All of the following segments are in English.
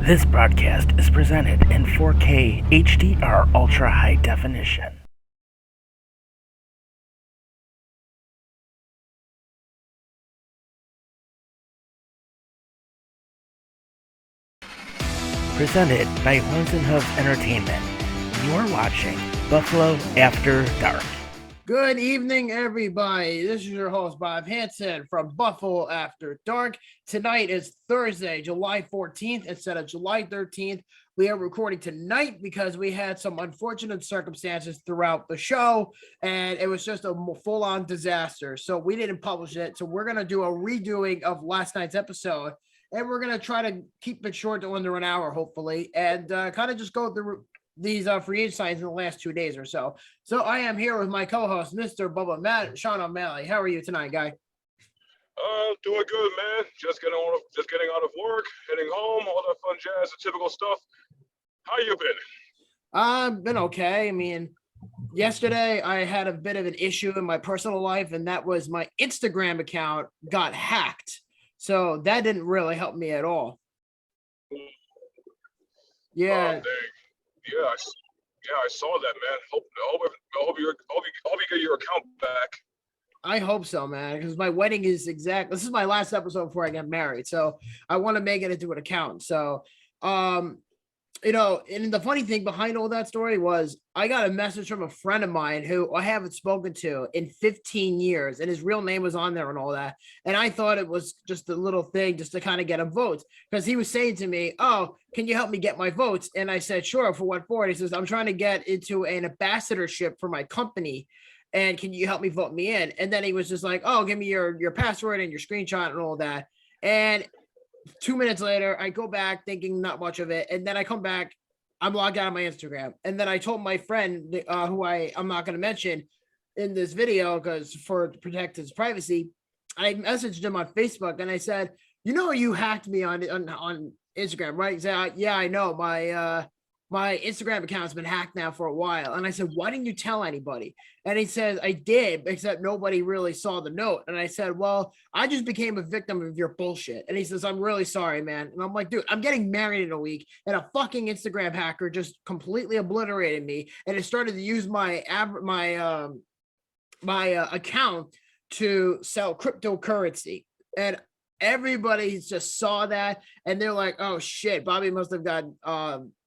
This broadcast is presented in 4K HDR Ultra High Definition. Presented by Horns and Hooves Entertainment. You're watching Buffalo After Dark. Good evening, everybody. This is your host, Bob Hansen from Buffalo After Dark. Tonight is Thursday, July 14th instead of July 13th. We are recording tonight because we had some unfortunate circumstances throughout the show, and it was just a full-on disaster. So we didn't publish it. So we're going to do a redoing of last night's episode, and we're going to try to keep it short to under an hour, hopefully, and kind of just go through these free agent signings in the last 2 days or so. So I am here with my co-host, Mr. Bubba Sean O'Malley. How are you tonight, guy? Doing good, man. Just getting out of work, heading home, all that fun jazz, the typical stuff. How you been? I've been okay. I mean, yesterday I had a bit of an issue in my personal life, and that was my Instagram account got hacked. So that didn't really help me at all. Yeah. I saw that, man. I hope you get your account back. I hope so, man, because my wedding is this is my last episode before I get married. So I want to make it into an account. So, and the funny thing behind all that story was I got a message from a friend of mine who I haven't spoken to in 15 years, and his real name was on there and all that. And I thought it was just a little thing just to kind of get him votes, because he was saying to me, "Oh, can you help me get my votes?" And I said, "Sure, for what for?" And he says, "I'm trying to get into an ambassadorship for my company, and can you help me vote me in?" And then he was just like, "Oh, give me your password and your screenshot and all that." And 2 minutes later, I go back thinking not much of it. And then I come back, I'm logged out of my Instagram. And then I told my friend, who I'm not going to mention in this video because to protect his privacy, I messaged him on Facebook and I said, you hacked me on Instagram, right? He said, "Yeah, I know. My Instagram account's been hacked now for a while." And I said, "Why didn't you tell anybody?" And he says, "I did, except nobody really saw the note." And I said, "Well, I just became a victim of your bullshit." And he says, "I'm really sorry, man." And I'm like, "Dude, I'm getting married in a week, and a fucking Instagram hacker just completely obliterated me, and it started to use my account to sell cryptocurrency." And everybody just saw that, and they're like, "Oh shit, Bobby must have got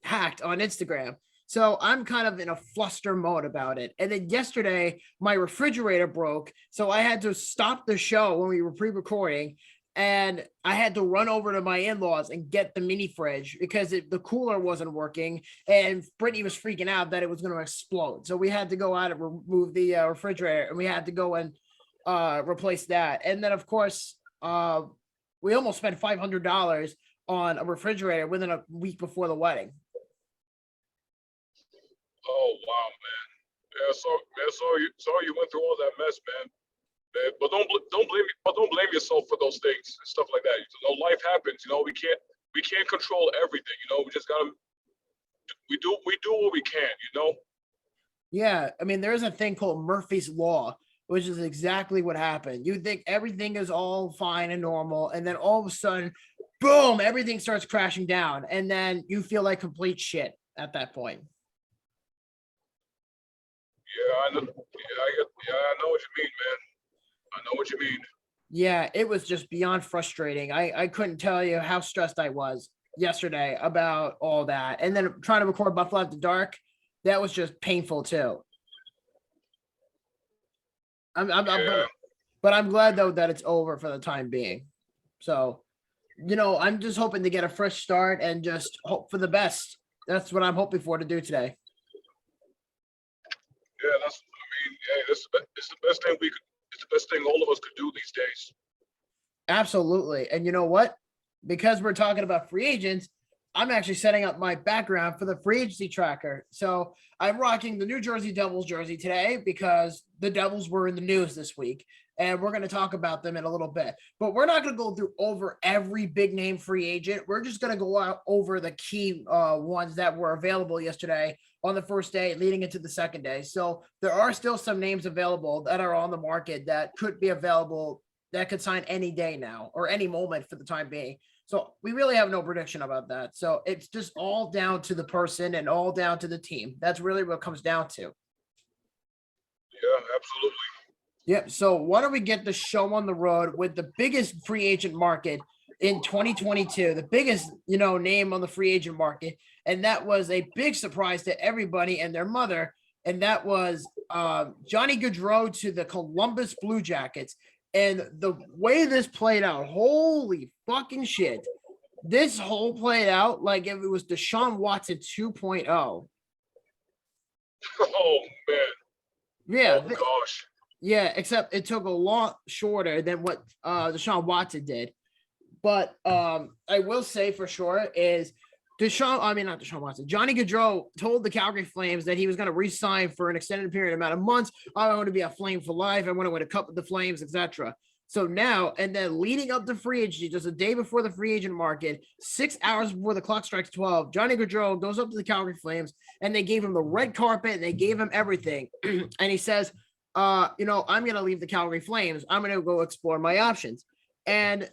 hacked on Instagram." So I'm kind of in a fluster mode about it. And then yesterday, my refrigerator broke, so I had to stop the show when we were pre-recording, and I had to run over to my in-laws and get the mini fridge because the cooler wasn't working, and Brittany was freaking out that it was going to explode. So we had to go out and remove the refrigerator, and we had to go and replace that. And then, of course, we almost spent $500 on a refrigerator within a week before the wedding. Oh wow, man. Yeah, sorry you went through all that mess, man. But don't blame yourself for those things and stuff like that. Life happens. We can't control everything. We just gotta we do what we can. Yeah, I mean, there's a thing called Murphy's Law, which is exactly what happened. You think everything is all fine and normal, and then all of a sudden, boom, everything starts crashing down, and then you feel like complete shit at that point. Yeah, I know what you mean, man. I know what you mean. Yeah, it was just beyond frustrating. I couldn't tell you how stressed I was yesterday about all that. And then trying to record Buffalo After Dark, that was just painful too. But I'm glad though that it's over for the time being. So, I'm just hoping to get a fresh start and just hope for the best. That's what I'm hoping for to do today. Yeah, it's the best thing it's the best thing all of us could do these days. Absolutely. And you know what? Because we're talking about free agents, I'm actually setting up my background for the free agency tracker. So I'm rocking the New Jersey Devils jersey today because the Devils were in the news this week, and we're going to talk about them in a little bit. But we're not going to go through over every big name free agent. We're just going to go out over the key ones that were available yesterday on the first day leading into the second day. So there are still some names available that are on the market that could be available, that could sign any day now or any moment for the time being. So we really have no prediction about that. So it's just all down to the person and all down to the team. That's really what it comes down to. Yeah, absolutely. Yep. So why don't we get the show on the road with the biggest free agent market in 2022, the biggest, name on the free agent market. And that was a big surprise to everybody and their mother. And that was Johnny Gaudreau to the Columbus Blue Jackets. And the way this played out, holy fucking shit. This whole played out like if it was Deshaun Watson 2.0. Oh, man. Yeah. Oh, gosh. Yeah, except it took a lot shorter than what Deshaun Watson did. But I will say for sure is not Deshaun Watson. Johnny Gaudreau told the Calgary Flames that he was going to re-sign for an extended period amount of months. I want to be a Flame for life. I want to win a cup with the Flames, etc. So now, and then leading up to free agency, just a day before the free agent market, 6 hours before the clock strikes 12, Johnny Gaudreau goes up to the Calgary Flames and they gave him the red carpet and they gave him everything. And he says, I'm going to leave the Calgary Flames. I'm going to go explore my options. And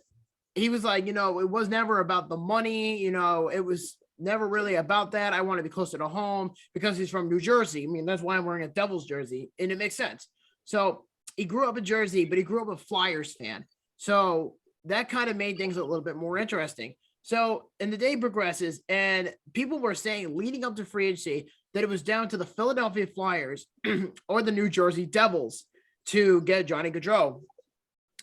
he was like, it was never about the money. It was never really about that. I want to be closer to home because he's from New Jersey. I mean, that's why I'm wearing a Devils jersey, and it makes sense. So he grew up in Jersey, but he grew up a Flyers fan. So that kind of made things a little bit more interesting. So, and the day progresses, and people were saying leading up to free agency that it was down to the Philadelphia Flyers or the New Jersey Devils to get Johnny Gaudreau.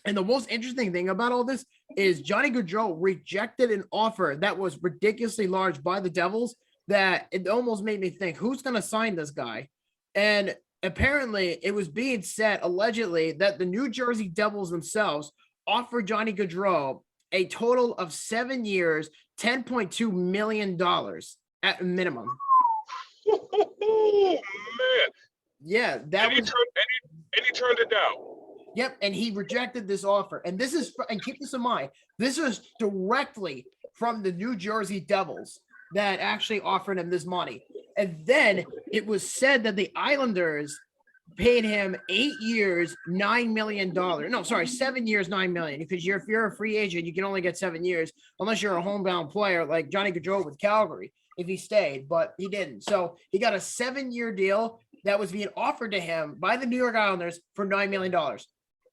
And the most interesting thing about all this is Johnny Gaudreau rejected an offer that was ridiculously large by the Devils that it almost made me think, who's going to sign this guy? And apparently it was being said, allegedly, that the New Jersey Devils themselves offered Johnny Gaudreau a total of 7 years, $10.2 million at minimum. Oh, man. Yeah, and he turned it down. Yep, and he rejected this offer. And this is, and keep this in mind, this was directly from the New Jersey Devils that actually offered him this money. And then it was said that the Islanders paid him 8 years, $9 million. No, sorry, 7 years, $9 million. Because if you're a free agent, you can only get 7 years unless you're a homebound player like Johnny Gaudreau with Calgary, if he stayed, but he didn't. So he got a 7-year deal that was being offered to him by the New York Islanders for $9 million.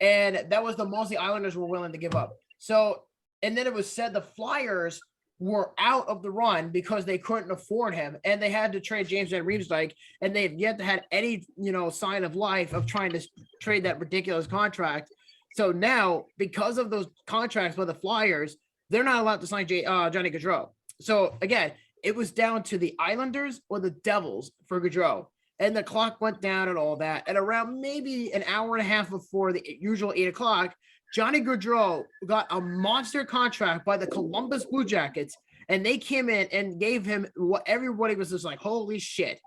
And that was the most the Islanders were willing to give up. So, and then it was said the Flyers were out of the run because they couldn't afford him, and they had to trade James Van Riemsdyk, and they've yet to had any, sign of life of trying to trade that ridiculous contract. So now, because of those contracts with the Flyers, they're not allowed to sign Johnny Gaudreau. So again, it was down to the Islanders or the Devils for Gaudreau. And the clock went down and all that. And around maybe an hour and a half before the usual 8 o'clock, Johnny Gaudreau got a monster contract by the Columbus Blue Jackets. And they came in and gave him what everybody was just like, holy shit.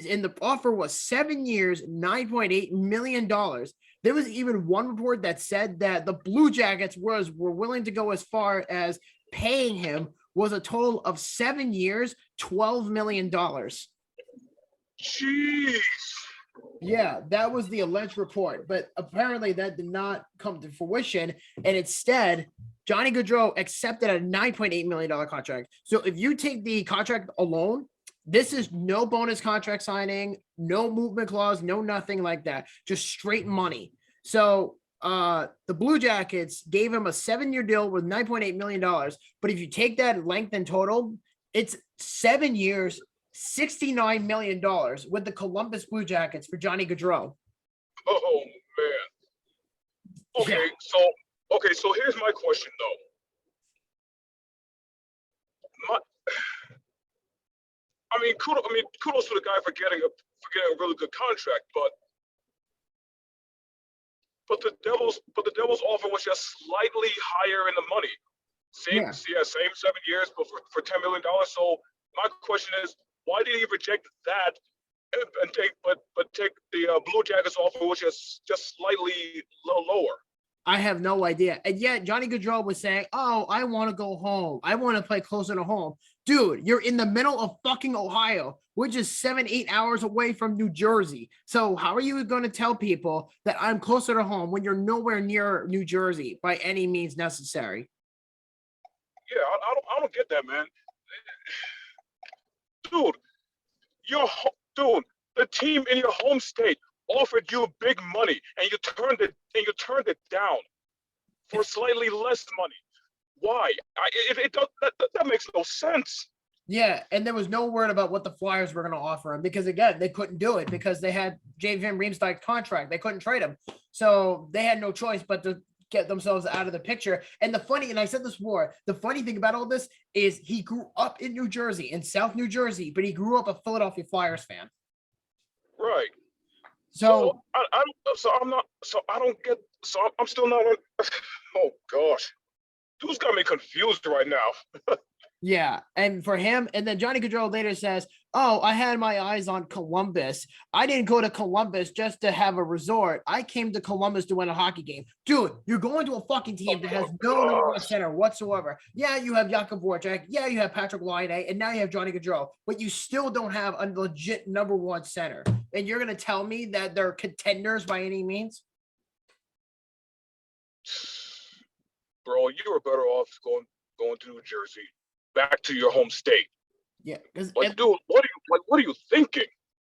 And the offer was 7 years, $9.8 million. There was even one report that said that the Blue Jackets were willing to go as far as paying him was a total of 7 years, $12 million. Jeez. Yeah, that was the alleged report, but apparently that did not come to fruition. And instead, Johnny Gaudreau accepted a $9.8 million contract. So if you take the contract alone, this is no bonus contract signing, no movement clause, no nothing like that, just straight money. So the Blue Jackets gave him a 7-year deal with $9.8 million. But if you take that length in total, it's 7 years, $69 million with the Columbus Blue Jackets for Johnny Gaudreau. Oh, man. Okay, Yeah. So here's my question, though. Kudos to the guy for getting a really good contract, but the Devils offer was just slightly higher in the money. Same 7 years, but for $10 million. So my question is, why did he reject that and take the Blue Jackets offer, which is just slightly lower? I have no idea. And yet Johnny Gaudreau was saying, oh, I want to go home. I want to play closer to home. Dude, you're in the middle of fucking Ohio, which is 7-8 hours away from New Jersey. So how are you going to tell people that I'm closer to home when you're nowhere near New Jersey by any means necessary? Yeah, I don't get that, man. Dude, dude, the team in your home state offered you big money, and you turned it down for slightly less money. Why? That makes no sense. Yeah, and there was no word about what the Flyers were going to offer him because, again, they couldn't do it because they had James Van Riemsdyk's contract. They couldn't trade him. So they had no choice but to get themselves out of the picture. And and I said this before, the funny thing about all this is he grew up in New Jersey, in South New Jersey, but he grew up a Philadelphia Flyers fan. Right. So I'm still not. Oh gosh, dude's got me confused right now. yeah, and for him, and then Johnny Gaudreau later says, "Oh, I had my eyes on Columbus. I didn't go to Columbus just to have a resort. I came to Columbus to win a hockey game." Dude, you're going to a fucking team that has no number one center whatsoever. Yeah, you have Jakub Voracek. Yeah, you have Patrick Laine, and now you have Johnny Gaudreau, but you still don't have a legit number one center. And you're gonna tell me that they're contenders by any means? Bro, you were better off going to New Jersey, back to your home state. Yeah, because dude, what are you thinking?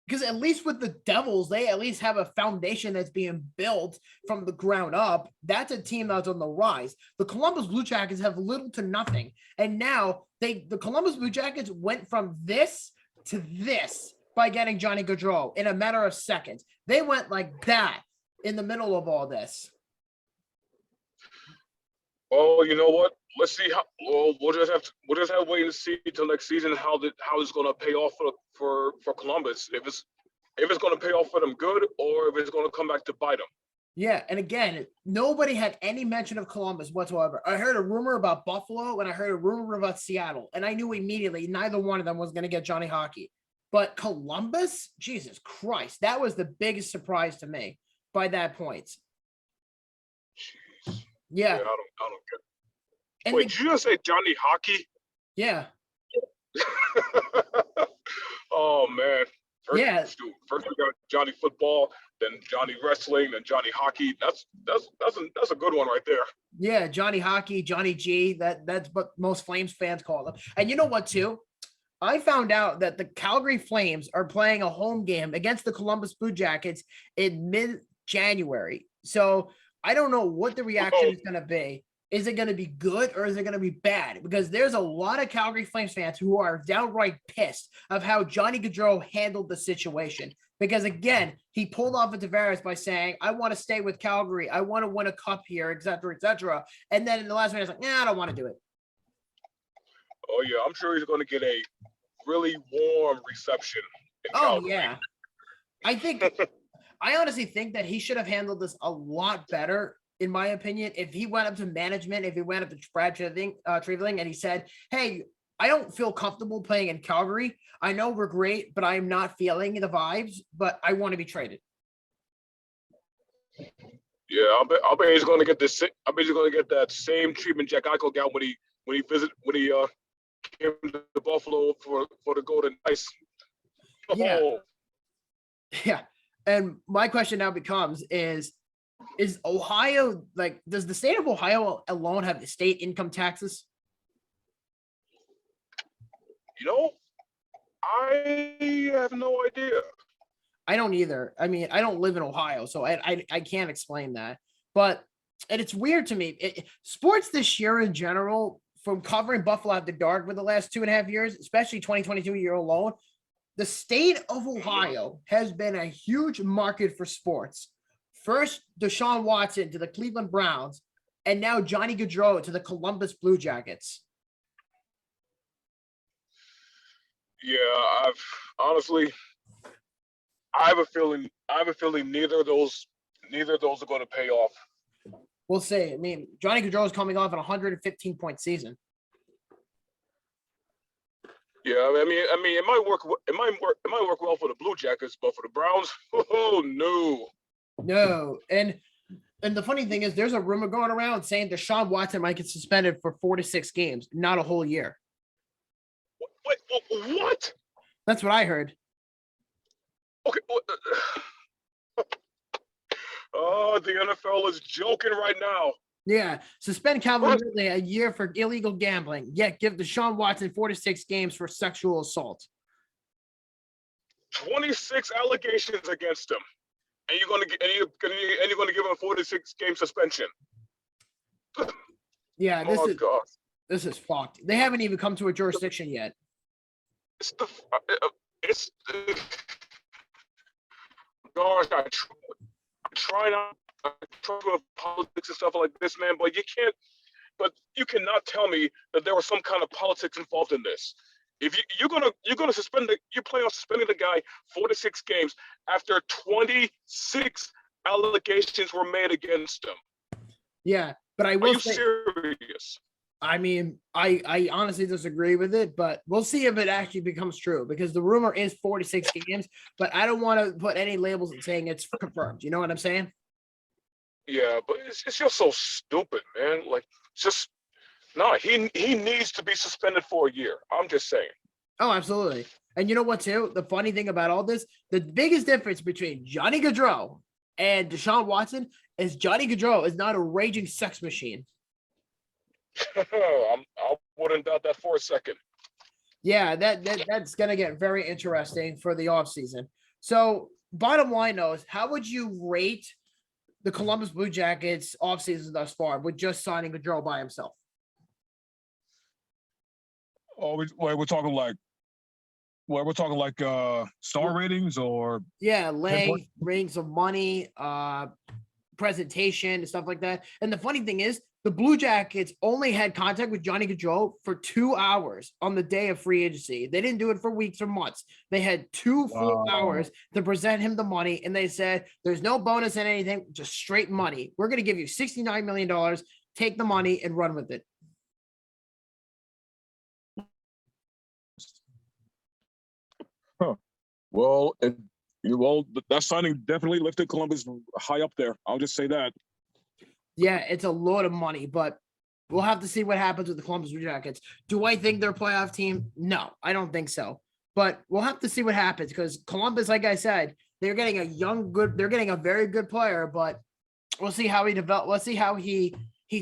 Because at least with the Devils, they at least have a foundation that's being built from the ground up. That's a team that's on the rise. The Columbus Blue Jackets have little to nothing, and now the Columbus Blue Jackets went from this to this by getting Johnny Gaudreau in a matter of seconds. They went like that in the middle of all this. Well, you know what? Let's see how. Well, we'll just have to wait and see until next season how it's going to pay off for Columbus. If it's going to pay off for them good, or if it's going to come back to bite them. Yeah, and again, nobody had any mention of Columbus whatsoever. I heard a rumor about Buffalo, and I heard a rumor about Seattle, and I knew immediately neither one of them was going to get Johnny Hockey. But Columbus, Jesus Christ, that was the biggest surprise to me by that point. Jeez. Yeah. I don't get it. And wait, did you just say Johnny Hockey? Yeah. Oh man. First we got Johnny Football, then Johnny Wrestling, then Johnny Hockey. That's a good one right there. Yeah, Johnny Hockey, Johnny G. That's what most Flames fans call him. And you know what, too? I found out that the Calgary Flames are playing a home game against the Columbus Blue Jackets in mid-January. So I don't know what the reaction is going to be. Is it going to be good or is it going to be bad? Because there's a lot of Calgary Flames fans who are downright pissed of how Johnny Gaudreau handled the situation. Because, again, he pulled off a Tavares by saying, I want to stay with Calgary. I want to win a cup here, et cetera, et cetera. And then in the last minute, he's like, I don't want to do it. Oh, yeah. I'm sure he's going to get a really warm reception in Calgary. Yeah. I honestly think that he should have handled this a lot better, in my opinion, if he went up to management, if he went up to Brad Trevling, and he said, hey, I don't feel comfortable playing in Calgary. I know we're great, but I'm not feeling the vibes, but I want to be traded. Yeah, I'll bet he's going to get this. I bet he's going to get that same treatment Jack Eichel got when he came to Buffalo for the Golden Ice. Yeah. Oh. Yeah. And my question now becomes is Ohio, like, does the state of Ohio alone have the state income taxes? You know, I have no idea. I don't either. I mean, I don't live in Ohio, so I can't explain that. But, and it's weird to me. Sports this year in general, from covering Buffalo After Dark for the last 2.5 years, especially 2022 year alone, the state of Ohio has been a huge market for sports. First, Deshaun Watson to the Cleveland Browns, and now Johnny Gaudreau to the Columbus Blue Jackets. Yeah, I have a feeling neither of those are going to pay off. We'll see. I mean, Johnny Gaudreau is coming off an 115-point season. Yeah, I mean, it might work well for the Blue Jackets, but for the Browns, oh no. No, and the funny thing is, there's a rumor going around saying Deshaun Watson might get suspended for 4 to 6 games, not a whole year. What? That's what I heard. Okay. Oh, the NFL is joking right now. Yeah, suspend Calvin Ridley a year for illegal gambling, yet give Deshaun Watson 4 to 6 games for sexual assault. 26 allegations against him, and you're gonna give him a 4 to 6 game suspension. Yeah, God. This is fucked. They haven't even come to a jurisdiction yet. Gosh, I try to politics and stuff like this, man, but you can't. But you cannot tell me that there was some kind of politics involved in this. If you're gonna suspend you plan on suspending the guy 4 to 6 games after 26 allegations were made against him. Yeah, but I will say, serious? I mean, I honestly disagree with it, but we'll see if it actually becomes true, because the rumor is 46 games, but I don't want to put any labels and saying it's confirmed. You know what I'm saying? Yeah, but it's just so stupid, man. Like, just no, he needs to be suspended for a year. I'm just saying. Oh, absolutely. And you know what, too? The funny thing about all this, the biggest difference between Johnny Gaudreau and Deshaun Watson is Johnny Gaudreau is not a raging sex machine. I wouldn't doubt that for a second. Yeah, that's going to get very interesting for the offseason. So, bottom line is, how would you rate the Columbus Blue Jackets offseason thus far with just signing Gaudreau by himself? Oh, we're talking like star ratings, or length, rings of money, presentation and stuff like that. And the funny thing is, the Blue Jackets only had contact with Johnny Gaudreau for 2 hours on the day of free agency. They didn't do it for weeks or months. They had 2 full hours to present him the money, and they said, there's no bonus in anything, just straight money. We're going to give you $69 million. Take the money and run with it. Huh. Well, that signing definitely lifted Columbus high up there. I'll just say that. Yeah, it's a lot of money, but we'll have to see what happens with the Columbus Blue Jackets. Do I think they're a playoff team? No, I don't think so. But we'll have to see what happens, because Columbus, like I said, they're getting they're getting a very good player, but we'll see how he develops. Let's see how he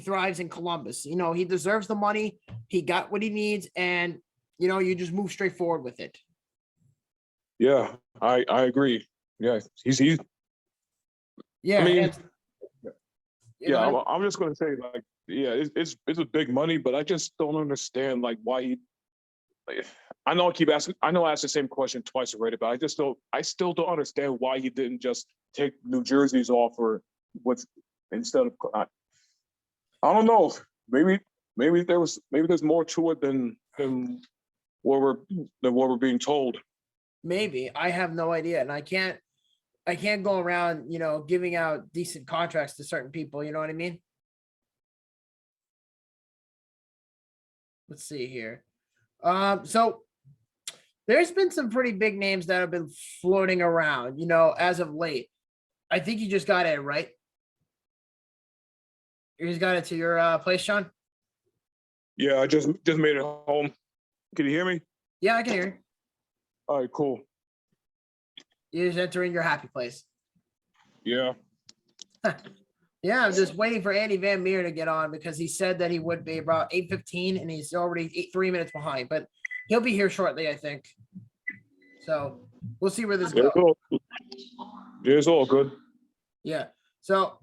thrives in Columbus. You know, he deserves the money. He got what he needs, and you just move straight forward with it. Yeah, I agree. Yeah, he's yeah. I mean, I'm just gonna say, like, yeah, it's a big money, but I just don't understand, like, why he. Like, I know I asked the same question twice already, but I still don't understand why he didn't just take New Jersey's offer instead of. I don't know. Maybe there's more to it than what we're being told. Maybe. I have no idea, and I can't go around, giving out decent contracts to certain people. You know what I mean? Let's see here. So there's been some pretty big names that have been floating around, as of late. I think you just got it, right? You just got it to your place, Sean? Yeah, I just made it home. Can you hear me? Yeah, I can hear you. All right, cool. You're just entering your happy place. Yeah. Yeah, I'm just waiting for Andy Van Meer to get on, because he said that he would be about 8:15, and he's already 3 minutes behind, but he'll be here shortly, I think. So we'll see where this goes. It's all good. Yeah. So,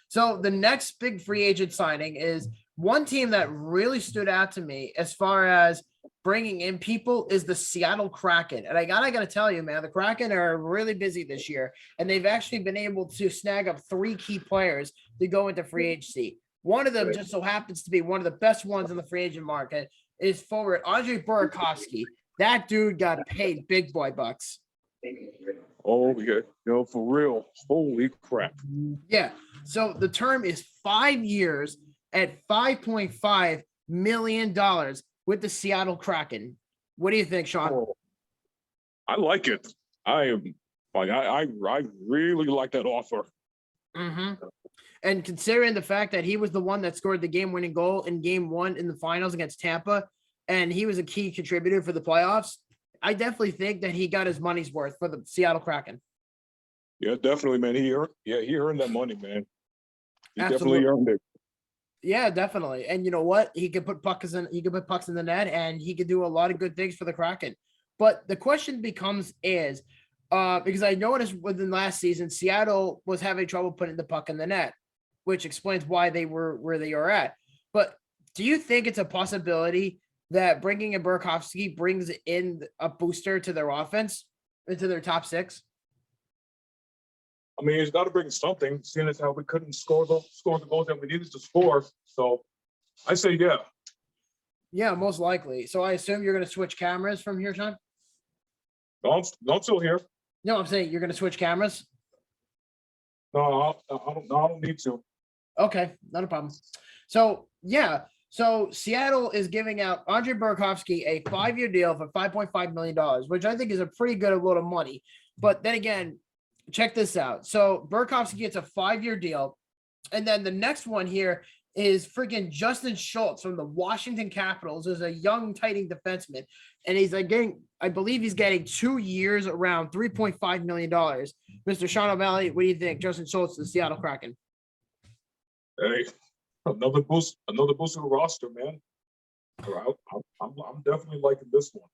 so the next big free agent signing is one team that really stood out to me as far as bringing in people is the Seattle Kraken. And I gotta tell you, man, the Kraken are really busy this year, and they've actually been able to snag up 3 key players to go into free agency. One of them just so happens to be one of the best ones in the free agent market is forward Andre Burakovsky. That dude got paid big boy bucks. Oh, yeah. For real. Holy crap. Yeah. So the term is 5 years at $5.5 million with the Seattle Kraken. What do you think, Sean? Oh, I like it. I really like that offer. Mm-hmm. And considering the fact that he was the one that scored the game-winning goal in Game 1 in the finals against Tampa, and he was a key contributor for the playoffs, I definitely think that he got his money's worth for the Seattle Kraken. Yeah, definitely, man. He earned that money, man. He Absolutely. definitely earned it. Yeah, definitely. And you know what? He could put pucks in the net, and he could do a lot of good things for the Kraken. But the question becomes is because I noticed within last season, Seattle was having trouble putting the puck in the net, which explains why they were where they are at. But do you think it's a possibility that bringing in Burakovsky brings in a booster to their offense, into their top six? I mean, he's got to bring something, seeing as how we couldn't score the goals that we needed to score. So I say, yeah. Yeah, most likely. So I assume you're going to switch cameras from here, Sean? I'm still here. No, I'm saying you're going to switch cameras. No, I don't need to. Okay, not a problem. So yeah, so Seattle is giving out Andre Burakovsky a 5-year deal for $5.5 million, which I think is a pretty good amount of money. But then again, check this out. So Burakovsky gets a 5-year deal, and then the next one here is freaking Justin Schultz from the Washington Capitals, is a young tight defenseman, and he's like I believe he's getting 2 years around $3.5 million. Mr. Sean O'Malley, what do you think? Justin Schultz, the Seattle Kraken. Hey, another boost to the roster, man. I'm definitely liking this one.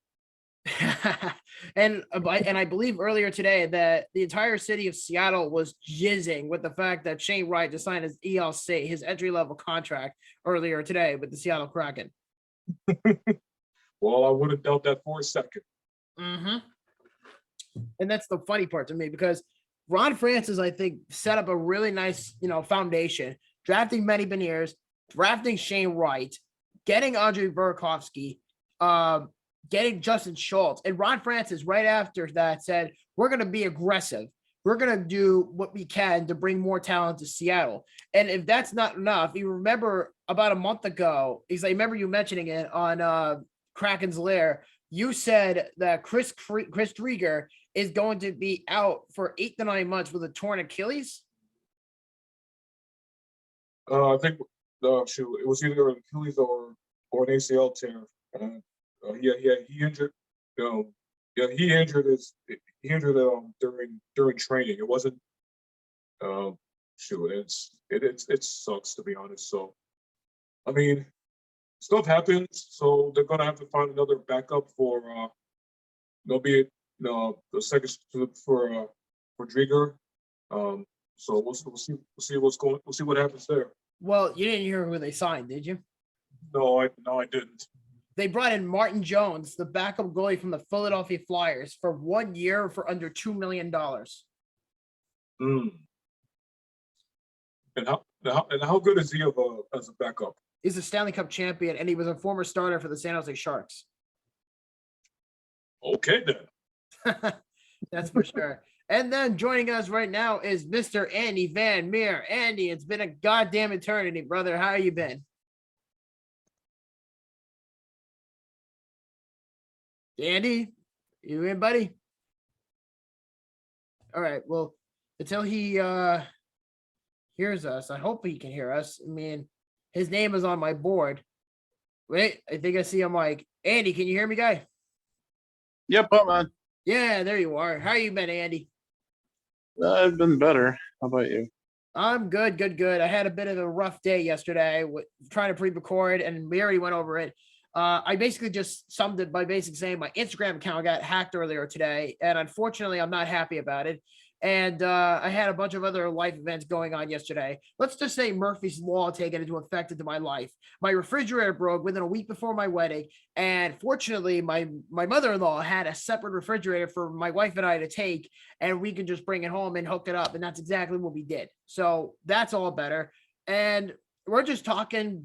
and I believe earlier today that the entire city of Seattle was jizzing with the fact that Shane Wright just signed his ELC, his entry-level contract, earlier today with the Seattle Kraken. Well, I wouldn't doubt that for a second. Mm-hmm. And that's the funny part to me, because Ron Francis, I think, set up a really nice, foundation, drafting Manny Beniers, drafting Shane Wright, getting Andre Burakovsky, getting Justin Schultz. And Ron Francis, right after that, said, we're going to be aggressive. We're going to do what we can to bring more talent to Seattle. And if that's not enough, you remember about a month ago, I remember you mentioning it on Kraken's Lair, you said that Chris Drieger is going to be out for 8 to 9 months with a torn Achilles. I think it was either an Achilles or an ACL tear. He injured. He injured during training. It wasn't. It sucks, to be honest. So, I mean, stuff happens. So they're gonna have to find another backup for be it the second for Drieger. So we'll see what happens there. Well, you didn't hear who they signed, did you? No, I didn't. They brought in Martin Jones, the backup goalie from the Philadelphia Flyers, for 1 year for under $2 million. And how good is he as a backup? He's a Stanley Cup champion, and he was a former starter for the San Jose Sharks. Okay, then. That's for sure. And then joining us right now is Mr. Andy Van Meer. Andy, it's been a goddamn eternity, brother. How you been? Andy, you in, buddy? All right. Well, until he hears us, I hope he can hear us. I mean, his name is on my board. Wait, I think I see him. Like, Andy, can you hear me, guy? Yep, I'm on. Yeah, there you are. How you been, Andy? I've been better. How about you? I'm good. I had a bit of a rough day yesterday with trying to pre-record, and we already went over it. I basically just summed it by basically saying my Instagram account got hacked earlier today, and unfortunately, I'm not happy about it. And I had a bunch of other life events going on yesterday. Let's just say Murphy's Law taken into effect into my life. My refrigerator broke within a week before my wedding, and fortunately, my mother-in-law had a separate refrigerator for my wife and I to take, and we can just bring it home and hook it up, and that's exactly what we did. So that's all better. And we're just talking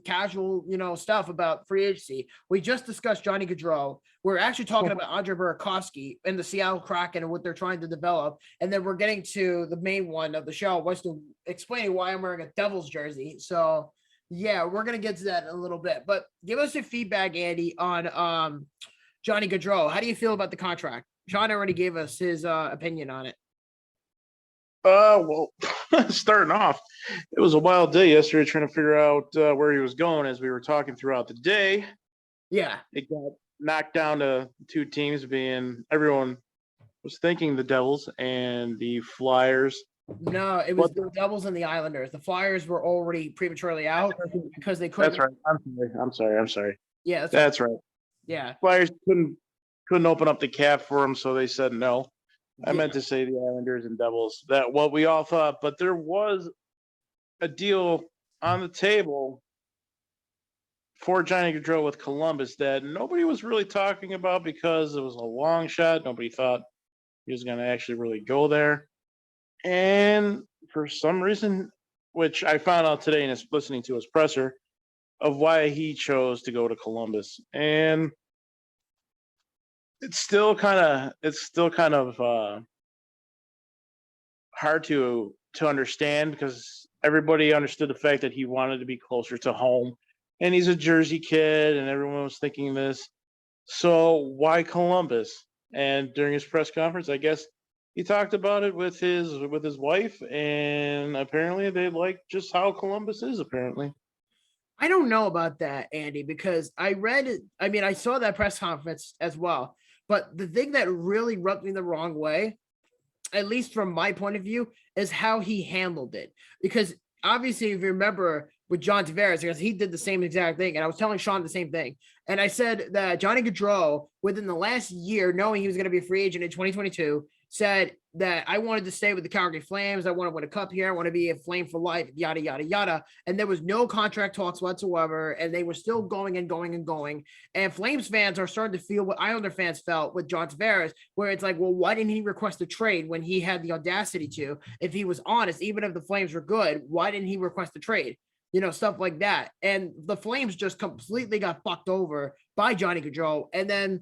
casual, stuff about free agency. We just discussed Johnny Gaudreau. We're actually talking about Andre Burakovsky and the Seattle Kraken and what they're trying to develop. And then we're getting to the main one of the show, was to explain why I'm wearing a Devils jersey. So yeah, we're going to get to that in a little bit, but give us your feedback, Andy, on Johnny Gaudreau. How do you feel about the contract? Sean already gave us his opinion on it. Well, starting off, it was a wild day yesterday trying to figure out where he was going as we were talking throughout the day. Yeah. It got knocked down to two teams, being everyone was thinking the Devils and the Flyers. No, it was the Devils and the Islanders. The Flyers were already prematurely out because they couldn't. That's right. I'm sorry. Yeah, That's right. Yeah. Flyers couldn't open up the cap for him, so they said no. I Yeah. meant to say the Islanders and Devils. That what we all thought, but there was a deal on the table for Johnny Gaudreau with Columbus that nobody was really talking about because it was a long shot. Nobody thought he was going to actually really go there. And for some reason, which I found out today in listening to his presser, of why he chose to go to Columbus. And it's still kind of hard to understand because everybody understood the fact that he wanted to be closer to home, and he's a Jersey kid, and everyone was thinking this. So why Columbus? And during his press conference, I guess he talked about it with his wife, and apparently they like just how Columbus is. Apparently, I don't know about that, Andy, because I saw that press conference as well. But the thing that really rubbed me the wrong way, at least from my point of view, is how he handled it. Because obviously, if you remember with John Tavares, because he did the same exact thing, and I was telling Sean the same thing. And I said that Johnny Gaudreau, within the last year, knowing he was going to be a free agent in 2022, said that I wanted to stay with the Calgary Flames. I want to win a cup here. I want to be a Flame for life, yada, yada, yada. And there was no contract talks whatsoever. And they were still going and going and going. And Flames fans are starting to feel what Islander fans felt with John Tavares, where it's like, well, why didn't he request a trade when he had the audacity to? If he was honest, even if the Flames were good, why didn't he request a trade? You know, stuff like that. And the Flames just completely got fucked over by Johnny Gaudreau. And then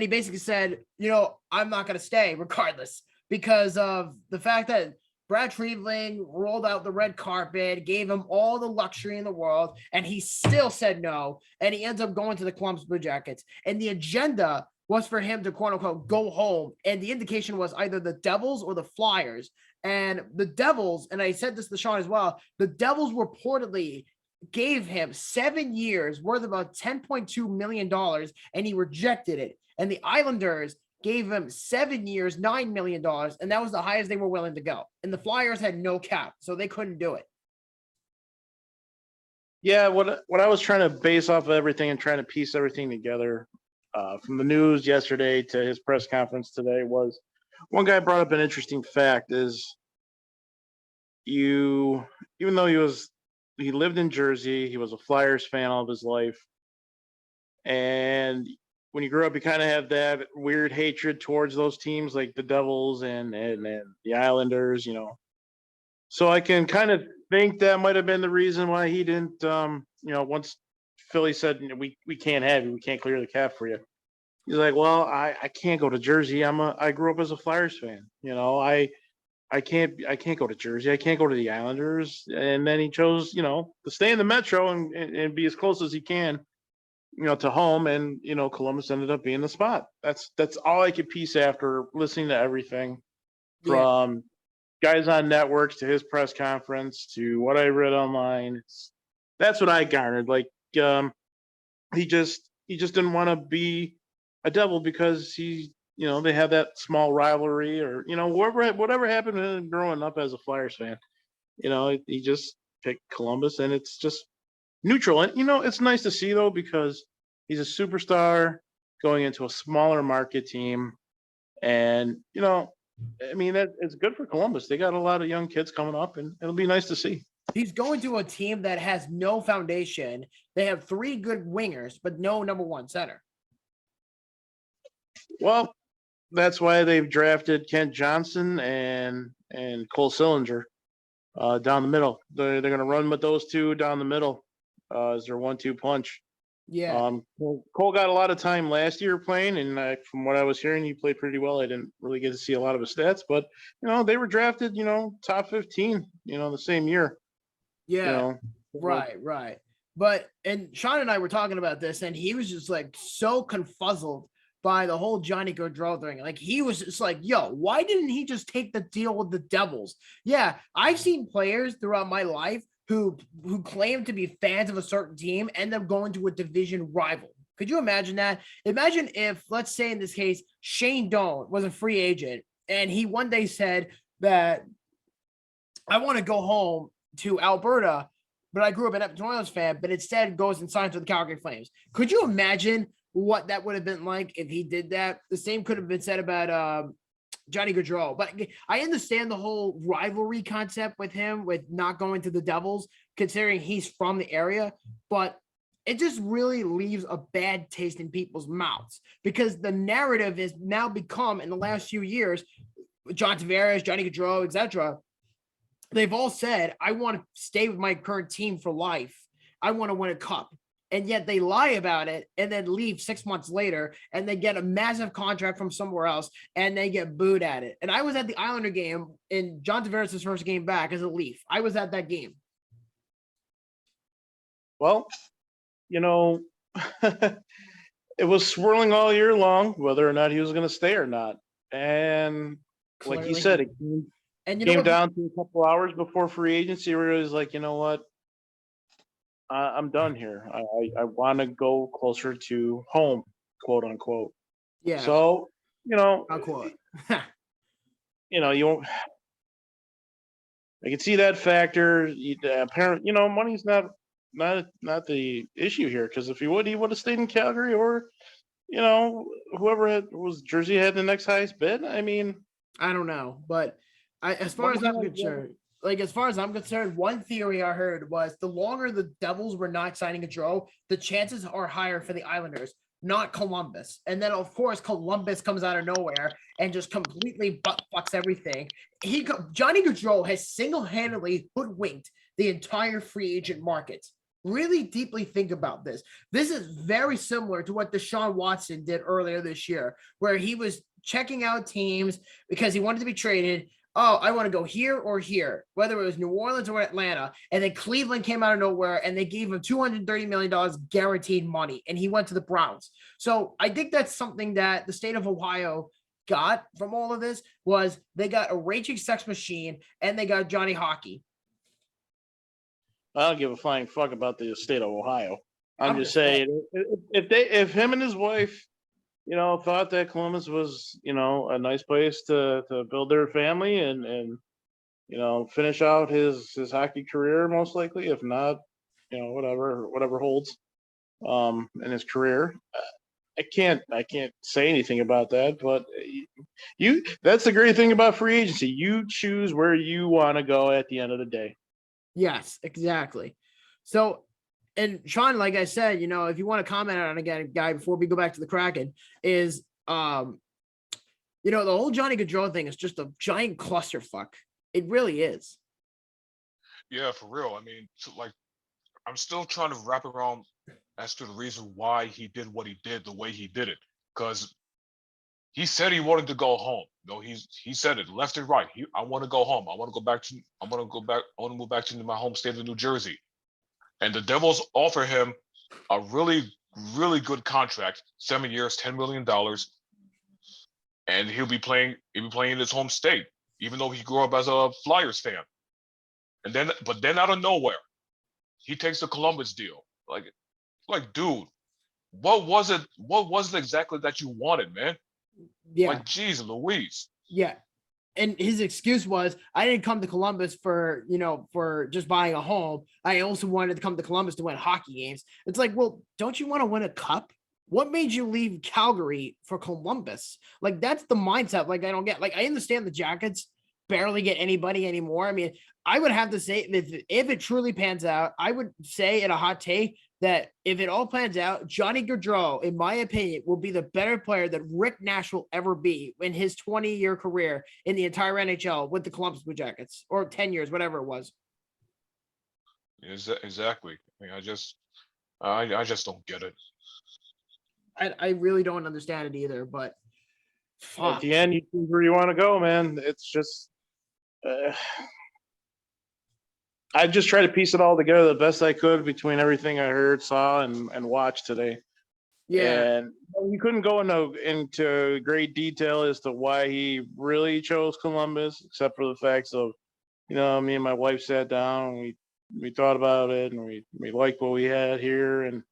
he basically said, you know, I'm not going to stay regardless because of the fact that Brad Trevling rolled out the red carpet, gave him all the luxury in the world, and he still said no. And he ends up going to the Columbus Blue Jackets. And the agenda was for him to, quote unquote, go home. And the indication was either the Devils or the Flyers. And the Devils, and I said this to Sean as well, the Devils reportedly gave him 7 years worth about $10.2 million, and he rejected it. And the Islanders gave him 7 years, $9 million, and that was the highest they were willing to go. And the Flyers had no cap, so they couldn't do it. Yeah, what I was trying to base off of everything and trying to piece everything together from the news yesterday to his press conference today was one guy brought up an interesting fact is even though he lived in Jersey, he was a Flyers fan all of his life, and when you grew up, you kind of have that weird hatred towards those teams like the Devils and the Islanders, you know. So I can kind of think that might have been the reason why he didn't, once Philly said, we can't have you, we can't clear the cap for you. He's like, well, I can't go to Jersey. I grew up as a Flyers fan. You know, I can't go to Jersey. I can't go to the Islanders. And then he chose, to stay in the Metro and be as close as he can, to home. And, Columbus ended up being the spot. That's all I could piece after listening to everything from guys on networks to his press conference to what I read online. That's what I garnered. Like, he just didn't want to be a Devil because they have that small rivalry or, whatever happened to him growing up as a Flyers fan. He just picked Columbus, and it's just neutral. And, it's nice to see, though, because he's a superstar going into a smaller market team. And, it's good for Columbus. They got a lot of young kids coming up, and it'll be nice to see. He's going to a team that has no foundation. They have 3 good wingers, but no number 1 center. Well, that's why they've drafted Kent Johnson and Cole Sillinger down the middle. They're going to run with those two down the middle as their 1-2 punch. Yeah. Cole got a lot of time last year playing, and from what I was hearing, he played pretty well. I didn't really get to see a lot of his stats, but they were drafted, top 15, the same year. Yeah. Right. And Sean and I were talking about this, and he was just like so confuzzled by the whole Johnny Gaudreau thing. Like, he was just like, yo, why didn't he just take the deal with the Devils? Yeah, I've seen players throughout my life who claim to be fans of a certain team end up going to a division rival. Could you imagine that? Imagine if, let's say in this case, Shane Doan was a free agent and he one day said, that I want to go home to Alberta, but I grew up an Edmonton Oilers fan, but instead goes and signs with the Calgary Flames. Could you imagine what that would have been like if he did that? The same could have been said about Johnny Gaudreau, but I understand the whole rivalry concept with him, with not going to the Devils, considering he's from the area, but it just really leaves a bad taste in people's mouths because the narrative has now become in the last few years, John Tavares, Johnny Gaudreau, etc. They've all said, I want to stay with my current team for life. I want to win a cup. And yet they lie about it and then leave 6 months later and they get a massive contract from somewhere else and they get booed at it. And I was at the Islander game in John Tavares' first game back as a Leaf. I was at that game. Well, you know, it was swirling all year long, whether or not he was going to stay or not. And like you said, it came down to a couple hours before free agency where it was like, you know what? I'm done here. I want to go closer to home, quote unquote. Yeah. So, you know, unquote. You know, you won't. I can see that factor. Apparently, you know, money's not the issue here. Because if he would have stayed in Calgary, or you know, whoever was Jersey had the next highest bid. I mean, I don't know, but as far as I'm concerned, one theory I heard was the longer the Devils were not signing Gaudreau, the chances are higher for the Islanders, not Columbus. And then, of course, Columbus comes out of nowhere and just completely butt-fucks everything. Johnny Gaudreau has single-handedly hoodwinked the entire free agent market. Really deeply think about this. This is very similar to what Deshaun Watson did earlier this year, where he was checking out teams because he wanted to be traded. Oh, I want to go here or here, whether it was New Orleans or Atlanta. And then Cleveland came out of nowhere and they gave him $230 million guaranteed money. And he went to the Browns. So I think that's something that the state of Ohio got from all of this was they got a raging sex machine and they got Johnny Hockey. I don't give a flying fuck about the state of Ohio. I'm just saying if him and his wife, you know, thought that Columbus was, you know, a nice place to build their family and you know, finish out his hockey career, most likely, if not, you know, whatever holds in his career. I can't say anything about that, but that's the great thing about free agency. You choose where you want to go at the end of the day. Yes, exactly. So, and Sean, like I said, you know, if you want to comment on again, guy, before we go back to the Kraken, is you know, the whole Johnny Gaudreau thing is just a giant clusterfuck. It really is. Yeah, for real. I mean, like, I'm still trying to wrap around as to the reason why he did what he did the way he did it. Because he said he wanted to go home. You know, he said it left and right. I want to go home. I want to move back to my home state of New Jersey. And the Devils offer him a really, really good contract, 7 years, $10 million. And he'll be playing in his home state, even though he grew up as a Flyers fan. But then out of nowhere, he takes the Columbus deal. Like, dude, what was it exactly that you wanted, man? Yeah. Like, geez Louise. Yeah. And his excuse was, I didn't come to Columbus for just buying a home. I also wanted to come to Columbus to win hockey games. It's like, well, don't you want to win a cup? What made you leave Calgary for Columbus? Like, that's the mindset. Like, I don't get, like, I understand the Jackets barely get anybody anymore. I mean, I would have to say if it truly pans out, I would say in a hot take that if it all plans out, Johnny Gaudreau, in my opinion, will be the better player that Rick Nash will ever be in his 20-year career in the entire NHL with the Columbus Blue Jackets, or 10 years, whatever it was. Exactly. I mean, I just don't get it. I really don't understand it either, but at the end, you choose where you want to go, man. It's just I just tried to piece it all together the best I could between everything I heard, saw, and watched today. Yeah. And you couldn't go into great detail as to why he really chose Columbus, except for the facts of, you know, me and my wife sat down and we thought about it and we liked what we had here, and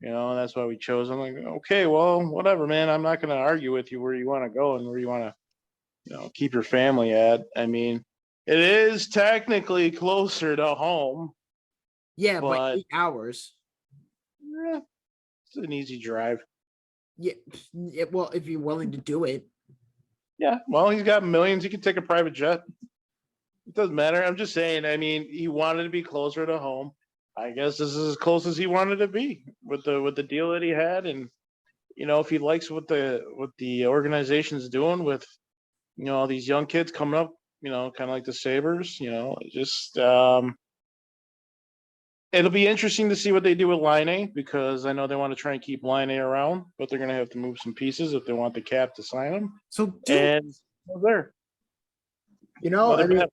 you know, and that's why we chose. I'm like, okay, well, whatever, man. I'm not going to argue with you where you want to go and where you want to keep your family at. I mean, it is technically closer to home. Yeah, by But 8 hours. It's an easy drive. Yeah, well, if you're willing to do it. Yeah, well, he's got millions. He can take a private jet. It doesn't matter. I'm just saying. I mean, he wanted to be closer to home. I guess this is as close as he wanted to be with the deal that he had, and if he likes what the organization's doing with all these young kids coming up, kind of like the Sabres, just it'll be interesting to see what they do with Line, because I know they want to try and keep Line around, but they're going to have to move some pieces if they want the cap to sign him. So, And there, I mean,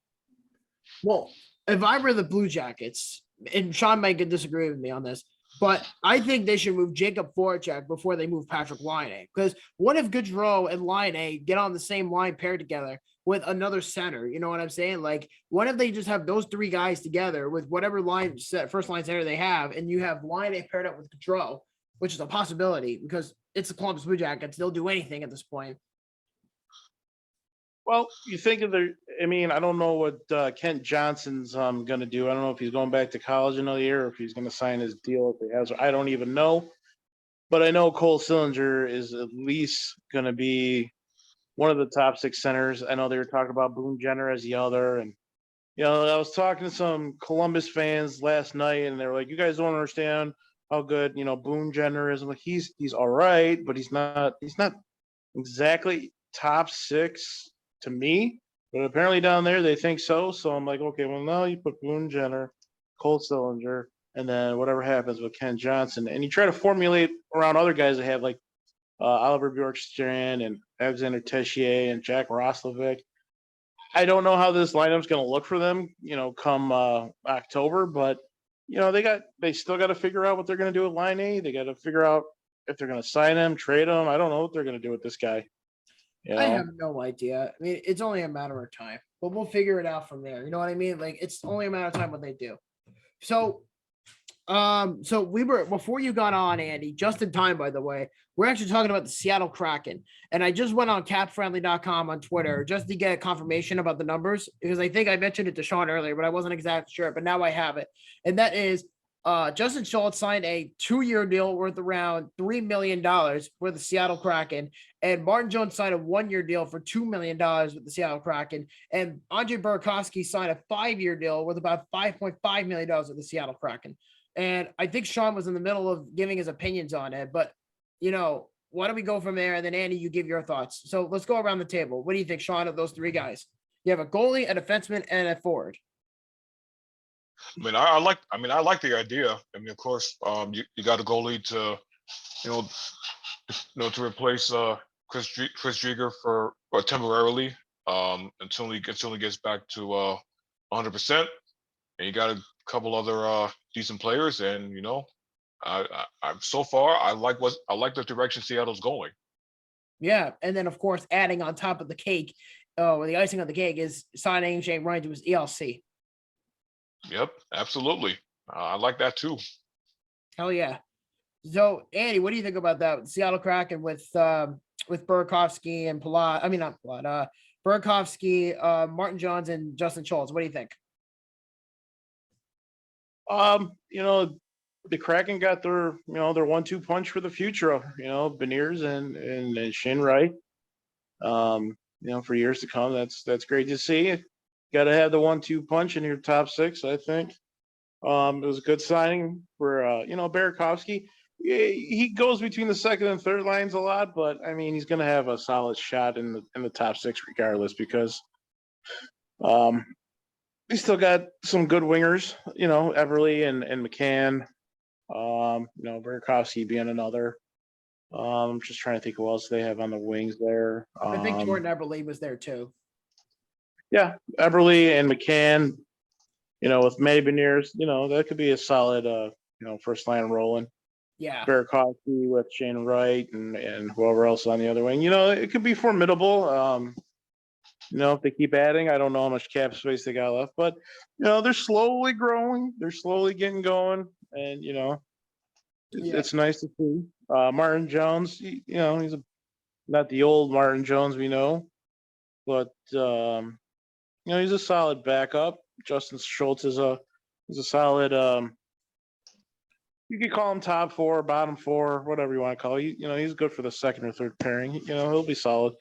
well, if I were the Blue Jackets, and Sean might disagree with me on this, but I think they should move Jacob Voracek before they move Patrick Laine. Because what if Gaudreau and Laine get on the same line paired together with another center? You know what I'm saying? Like, what if they just have those three guys together with whatever line set first line center they have, and you have Laine paired up with Gaudreau, which is a possibility because it's the Columbus Blue Jackets. They'll do anything at this point. Well, you think of I don't know what Kent Johnson's going to do. I don't know if he's going back to college another year or if he's going to sign his deal if he has. I don't even know. But I know Cole Sillinger is at least going to be one of the top 6 centers. I know they were talking about Boone Jenner as the other. And, I was talking to some Columbus fans last night, and they were like, you guys don't understand how good, Boone Jenner is. I'm like, he's all right, but he's not exactly top 6 to me, but apparently down there they think so. So I'm like, okay, well, now you put Boone Jenner, Cole Sillinger, and then whatever happens with Ken Johnson, and you try to formulate around other guys that have like Oliver Bjorkstrand and Alexander Tessier and Jack Roslovic. I don't know how this lineup's going to look for them, come October, but they still got to figure out what they're going to do with Line A. They got to figure out if they're going to sign him, trade him. I don't know what they're going to do with this guy. I have no idea. I mean, it's only a matter of time, but we'll figure it out from there. You know what I mean? Like, it's only a matter of time what they do. So, we were, before you got on, Andy, just in time, by the way, we're actually talking about the Seattle Kraken. And I just went on capfriendly.com on Twitter just to get confirmation about the numbers, because I think I mentioned it to Sean earlier, but I wasn't exactly sure, but now I have it. And that is, Justin Schultz signed a 2-year deal worth around $3 million for the Seattle Kraken, and Martin Jones signed a 1-year deal for $2 million with the Seattle Kraken, and Andre Burakovsky signed a 5-year deal worth about $5.5 million with the Seattle Kraken. And I think Sean was in the middle of giving his opinions on it, but why don't we go from there? And then Andy, you give your thoughts. So let's go around the table. What do you think, Sean, of those 3 guys? You have a goalie, a defenseman, and a forward. I mean, I like the idea. I mean, of course, you got a goalie to, to replace Chris Driedger for temporarily until he gets back to 100%. And you got a couple other decent players, and I so far I like the direction Seattle's going. Yeah, and then of course adding on top of the cake, the icing on the cake is signing Shane Ryan to his ELC. Yep, absolutely. I like that too. Hell yeah. So Andy, what do you think about that? Seattle Kraken with Burakovsky and Burakovsky, Martin Jones, and Justin Schultz. What do you think? The Kraken got their 1-2 punch for the future. Beniers and Shane Wright. For years to come. That's great to see. Got to have the 1-2 punch in your top 6, I think. It was a good signing for Burakovsky. He goes between the second and third lines a lot, but I mean he's going to have a solid shot in the top 6 regardless, because he still got some good wingers. Everly and McCann. Burakovsky being another. I'm just trying to think who else they have on the wings there. I think Jordan Everly was there too. Yeah, Everly and McCann, with Matty Beniers, that could be a solid, first line rolling. Yeah. Burakovsky with Shane Wright and whoever else on the other wing. It could be formidable. If they keep adding, I don't know how much cap space they got left, but, they're slowly growing. They're slowly getting going. And, it's nice to see. Martin Jones, he's not the old Martin Jones we know. but he's a solid backup. Justin Schultz is a solid. You could call him top four, bottom four, whatever you want to call it. He's good for the second or third pairing. He'll be solid,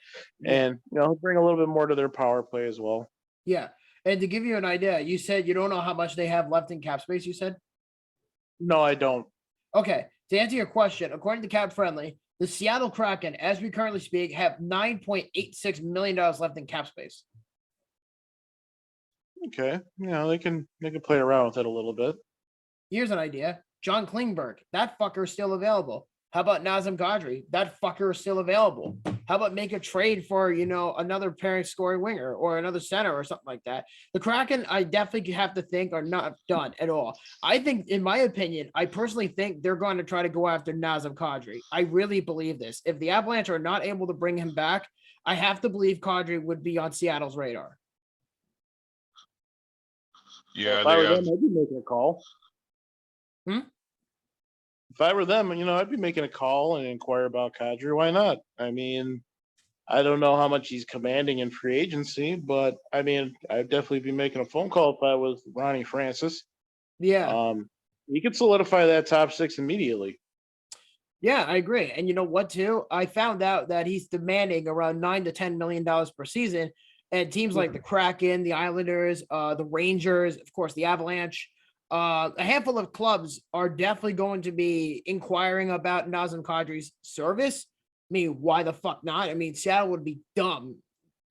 and he'll bring a little bit more to their power play as well. Yeah. And to give you an idea, you said you don't know how much they have left in cap space, you said? No, I don't. Okay. To answer your question, according to Cap Friendly, the Seattle Kraken, as we currently speak, have $9.86 million left in cap space. Okay. They can play around with it a little bit. Here's an idea. John Klingberg, that fucker is still available. How about Nazem Kadri? That fucker is still available. How about make a trade for, another pairing scoring winger or another center or something like that? The Kraken, I definitely have to think, are not done at all. I think, in my opinion, I personally think they're going to try to go after Nazem Kadri. I really believe this. If the Avalanche are not able to bring him back, I have to believe Kadri would be on Seattle's radar. Yeah, if I were them, I'd be making a call. If I were them, I'd be making a call and inquire about Kadri. Why not? I mean, I don't know how much he's commanding in free agency, but I'd definitely be making a phone call if I was Ronnie Francis. Yeah. He could solidify that top six immediately. Yeah, I agree. And you know what, too? I found out that he's demanding around $9 to $10 million per season. And teams like the Kraken, the Islanders, the Rangers, of course, the Avalanche, a handful of clubs are definitely going to be inquiring about Nazem Kadri's service. I mean, why the fuck not? I mean, Seattle would be dumb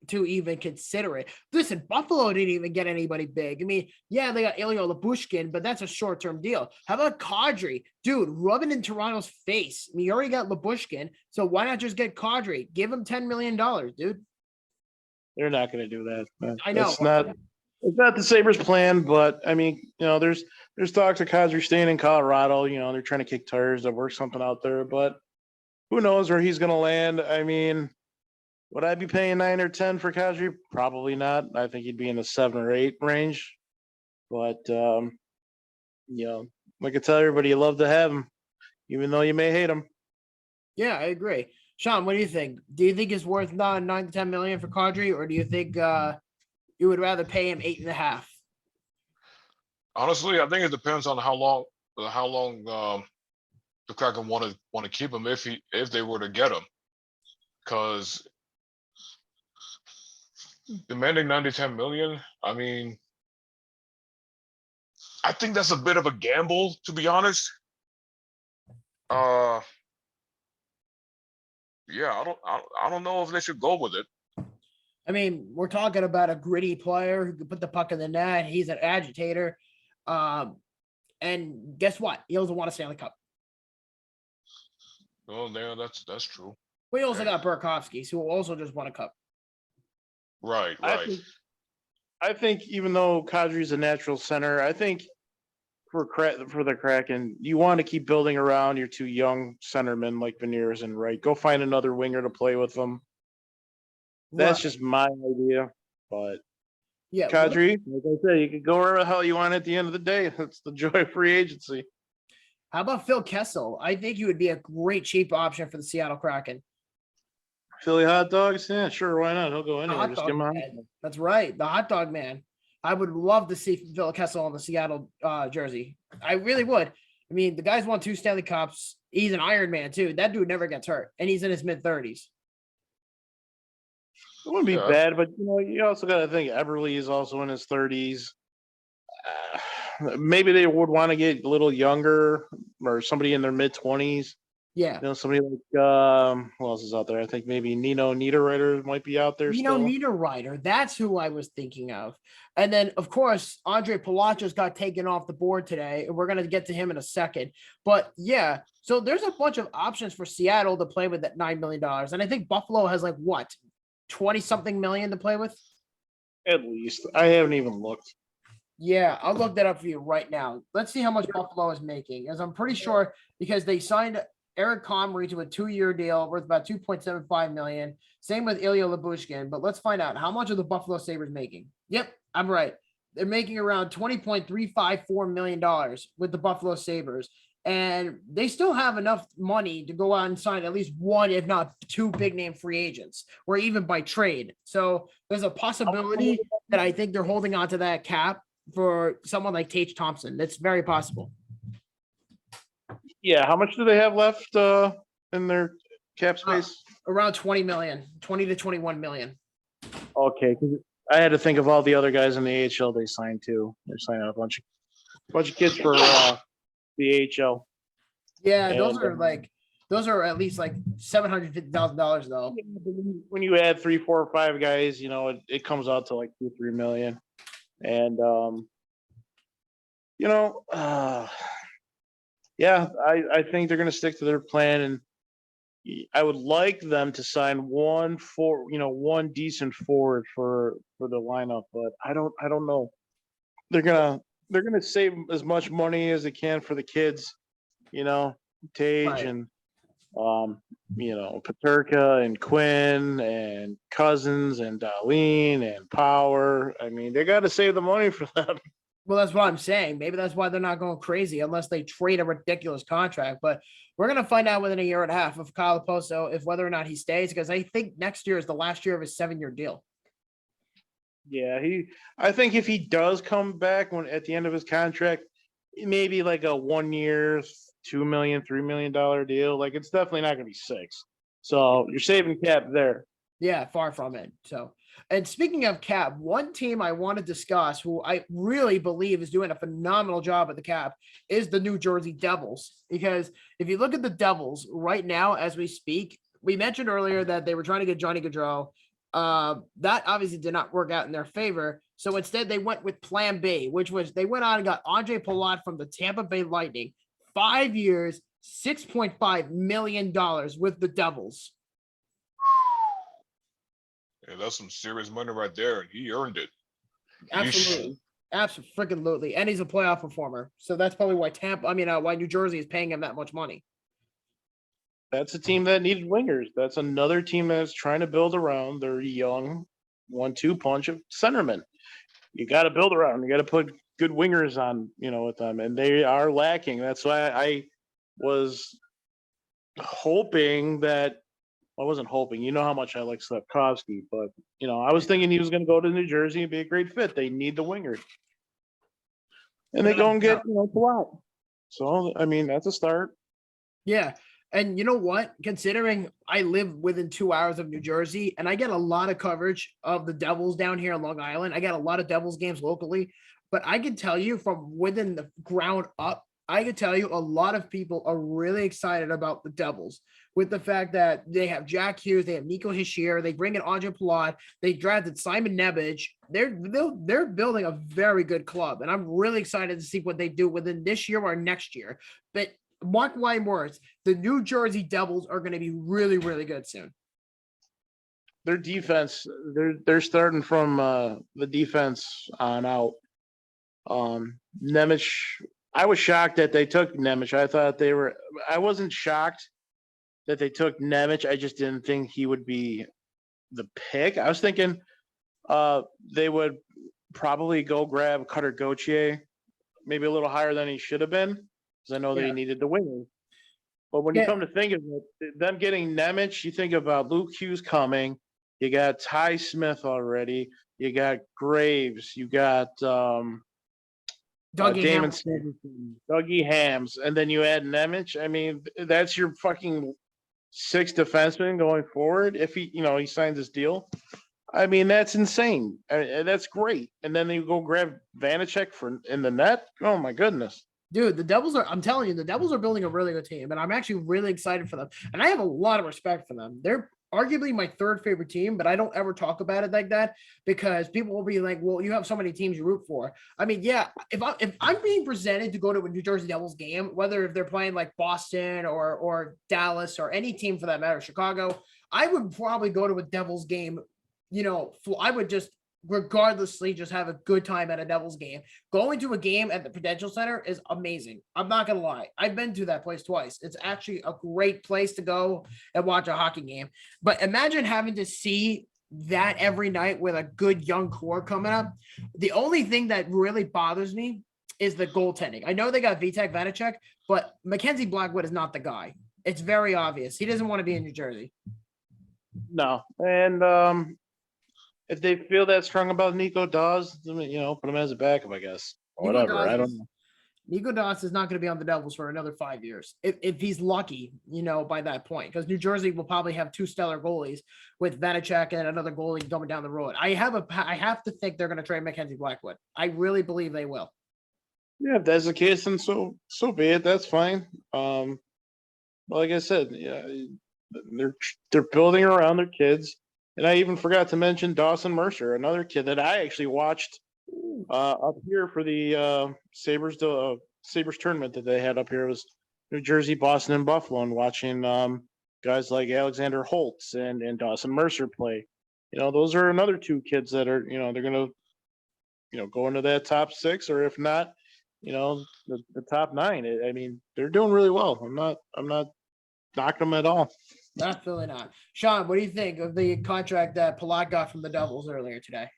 to even consider it. Listen, Buffalo didn't even get anybody big. I mean, yeah, they got Ilya Lyubushkin, but that's a short-term deal. How about Kadri? Dude, rubbing in Toronto's face. I mean, you already got Lyubushkin, so why not just get Kadri? Give him $10 million, dude. They're not going to do that. I know. It's not the Sabres' plan, but I mean, there's talks of Kadri staying in Colorado. They're trying to kick tires to work something out there, but who knows where he's going to land? I mean, would I be paying 9 or 10 for Kadri? Probably not. I think he'd be in the 7 or 8 range. But like I tell everybody, you love to have him, even though you may hate him. Yeah, I agree. Sean, what do you think? Do you think it's worth 9 to 10 million for Kadri, or do you think you would rather pay him 8.5? honestly, I think it depends on how long the Kraken want to keep him if they were to get him, because demanding 9 to 10 million. I mean, I think that's a bit of a gamble, to be honest. Yeah, I don't know if they should go with it. I mean, we're talking about a gritty player who can put the puck in the net. He's an agitator. And guess what? He also won a Stanley Cup. Oh, yeah, that's true. We also got Burakovsky, who also just won a cup. Right. I think even though Kadri's a natural center, I think for the Kraken, you want to keep building around your two young centermen like Beniers and Wright. Go find another winger to play with them. That's just my idea. But yeah, Kadri, like I said, you can go wherever the hell you want at the end of the day. That's the joy of free agency. How about Phil Kessel? I think he would be a great cheap option for the Seattle Kraken. Philly hot dogs? Yeah, sure. Why not? He'll go anywhere. Just give him a That's right. The hot dog man. I would love to see Phil Kessel on the Seattle jersey. I really would. I mean, the guy's won 2 Stanley Cups. He's an Iron Man, too. That dude never gets hurt. And he's in his mid-30s. It wouldn't be bad, but you also got to think Everly is also in his 30s. Maybe they would want to get a little younger or somebody in their mid-20s. Yeah. Somebody like who else is out there? I think maybe Nino Niederreiter might be out there. Nino Niederreiter, that's who I was thinking of. And then, of course, Andre Palachos got taken off the board today, and we're going to get to him in a second. But yeah, so there's a bunch of options for Seattle to play with at $9 million. And I think Buffalo has 20-something million to play with? At least. I haven't even looked. Yeah, I'll look that up for you right now. Let's see how much Buffalo is making, as I'm pretty sure because they signed Eric Comrie to a 2-year deal worth about $2.75 million. Same with Ilya Lyubushkin, but let's find out how much are the Buffalo Sabres making. Yep, I'm right. They're making around $20.354 million with the Buffalo Sabres. And they still have enough money to go out and sign at least one, if not two big name free agents, or even by trade. So there's a possibility that I think they're holding on to that cap for someone like Tage Thompson. That's very possible. Yeah, how much do they have left in their cap space? Around 20 million, 20 to 21 million. Okay, 'cause I had to think of all the other guys in the AHL they signed too. They're signing a bunch of kids for the AHL. Yeah, And, those are at least like $750,000 though. when you add 3, 4, or 5 guys, it comes out to like 2-3 million. And yeah, I think they're gonna stick to their plan, and I would like them to sign one decent forward for the lineup, but I don't know. They're gonna save as much money as they can for the kids, Tage Right. and Paterka and Quinn and Cousins and Darlene and Power. I mean, they got to save the money for them. Well, that's what I'm saying. Maybe that's why they're not going crazy unless they trade a ridiculous contract. But we're going to find out within a year and a half of Kyle Poso if whether or not he stays, because I think next year is the last year of his 7-year deal. Yeah, I think if he does come back at the end of his contract, maybe like a 1 year, $2 million, $3 million deal. Like, it's definitely not going to be 6. So you're saving cap there. Yeah, far from it. So, and speaking of cap, one team I want to discuss who I really believe is doing a phenomenal job at the cap is the New Jersey Devils. Because if you look at the Devils right now, as we speak, we mentioned earlier that they were trying to get Johnny Gaudreau. That obviously did not work out in their favor. So instead they went with plan B, which was they went on and got Andre Palat from the Tampa Bay Lightning, 5 years, $6.5 million with the Devils. Yeah, that's some serious money right there, and he earned it. Absolutely. Absolutely. And he's a playoff performer. So that's probably why why New Jersey is paying him that much money. That's a team that needed wingers. That's another team that's trying to build around their young 1-2 punch of centermen. You got to build around. You got to put good wingers on, with them, and they are lacking. That's why I was hoping that I wasn't hoping. You know how much I like Slepkovsky, but I was thinking he was going to go to New Jersey and be a great fit. They need the wingers, and they go and get Palat. So I mean, that's a start. Yeah. And you know what? Considering I live within 2 hours of New Jersey and I get a lot of coverage of the Devils down here on Long Island, I get a lot of Devils games locally, but I can tell you from within the ground up, I can tell you a lot of people are really excited about the Devils with the fact that they have Jack Hughes, they have Nico Hischier, they bring in Andre Palat, they drafted Simon Nemec. They're building a very good club, and I'm really excited to see what they do within this year or next year. But mark my words, the New Jersey Devils are going to be really, really good soon. Their defense, they're starting from the defense on out. Nemec, I was shocked that they took Nemec. I wasn't shocked that they took Nemec. I just didn't think he would be the pick. I was thinking they would probably go grab Cutter Gauthier, maybe a little higher than he should have been, because I know they needed the wingers. But when you come to think of it, them getting Nemec, you think about Luke Hughes coming. You got Ty Smith already. You got Graves. You got Damon Stevenson, Dougie Hams, and then you add Nemec. I mean, that's your fucking 6 defensemen going forward. If he signs this deal, I mean, that's insane. That's great. And then you go grab Vanacek in the net. Oh my goodness. Dude, I'm telling you, the Devils are building a really good team, and I'm actually really excited for them. And I have a lot of respect for them. They're arguably my 3rd favorite team, but I don't ever talk about it like that because people will be like, well, you have so many teams you root for. I mean, yeah, if I'm being presented to go to a New Jersey Devils game, whether if they're playing like Boston or Dallas or any team for that matter, Chicago, I would probably go to a Devils game. I would just regardlessly just have a good time at a Devils game. Going to a game at the Prudential Center is amazing. I'm not going to lie. I've been to that place twice. It's actually a great place to go and watch a hockey game. But imagine having to see that every night with a good young core coming up. The only thing that really bothers me is the goaltending. I know they got Vitek Vanacek, but Mackenzie Blackwood is not the guy. It's very obvious. He doesn't want to be in New Jersey. No. And if they feel that strong about Nico Dawes, put him as a backup, I guess. Or whatever. I don't know. Nico Dawes is not going to be on the Devils for another 5 years. If he's lucky, by that point, because New Jersey will probably have 2 stellar goalies with Vanacek and another goalie going down the road. I have to think they're going to trade Mackenzie Blackwood. I really believe they will. Yeah, if that's the case, then so be it. That's fine. Like I said, yeah, they're building around their kids. And I even forgot to mention Dawson Mercer, another kid that I actually watched up here for the Sabres tournament that they had up here. It was New Jersey, Boston, and Buffalo, and watching guys like Alexander Holtz and Dawson Mercer play. Those are another 2 kids that are, they're going to, go into that top 6, or if not, the top 9. I mean, they're doing really well. I'm not knocking them at all. Absolutely not. Sean, what do you think of the contract that Palat got from the Devils earlier today?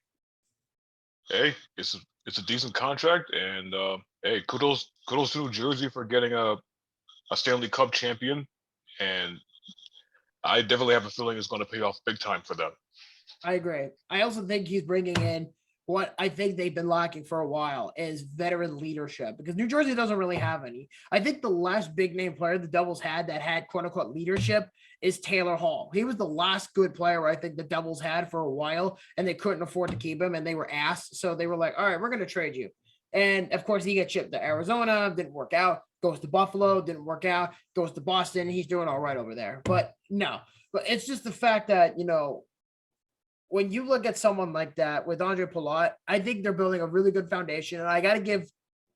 Hey, it's a decent contract, and hey, kudos to New Jersey for getting a Stanley Cup champion, and I definitely have a feeling it's going to pay off big time for them. I agree. I also think he's bringing in what I think they've been lacking for a while is veteran leadership, because New Jersey doesn't really have any. I think the last big name player the Devils had that had quote unquote leadership is Taylor Hall. He was the last good player I think the Devils had for a while, and they couldn't afford to keep him, and they were asked. So they were like, all right, we're going to trade you. And of course he gets shipped to Arizona, didn't work out, goes to Buffalo, didn't work out, goes to Boston. He's doing all right over there. But it's just the fact that, when you look at someone like that with Andre Palat, I think they're building a really good foundation. And I got to give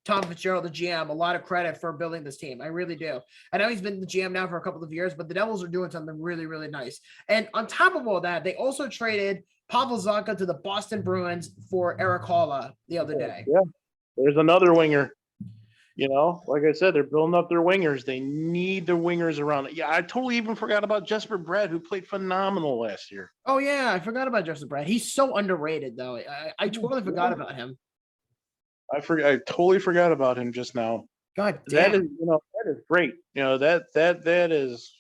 Tom Fitzgerald, the GM, a lot of credit for building this team. I really do. I know he's been the GM now for a couple of years, but the Devils are doing something really, really nice. And on top of all that, they also traded Pavel Zacha to the Boston Bruins for Eric Halla the other day. Yeah, there's another winger. Like I said, they're building up their wingers. They need the wingers around it. Yeah, I totally even forgot about Jesper Bratt, who played phenomenal last year. Oh, yeah, I forgot about Jesper Bratt. He's so underrated, though. I totally forgot about him. I totally forgot about him just now. God damn. That is great. That is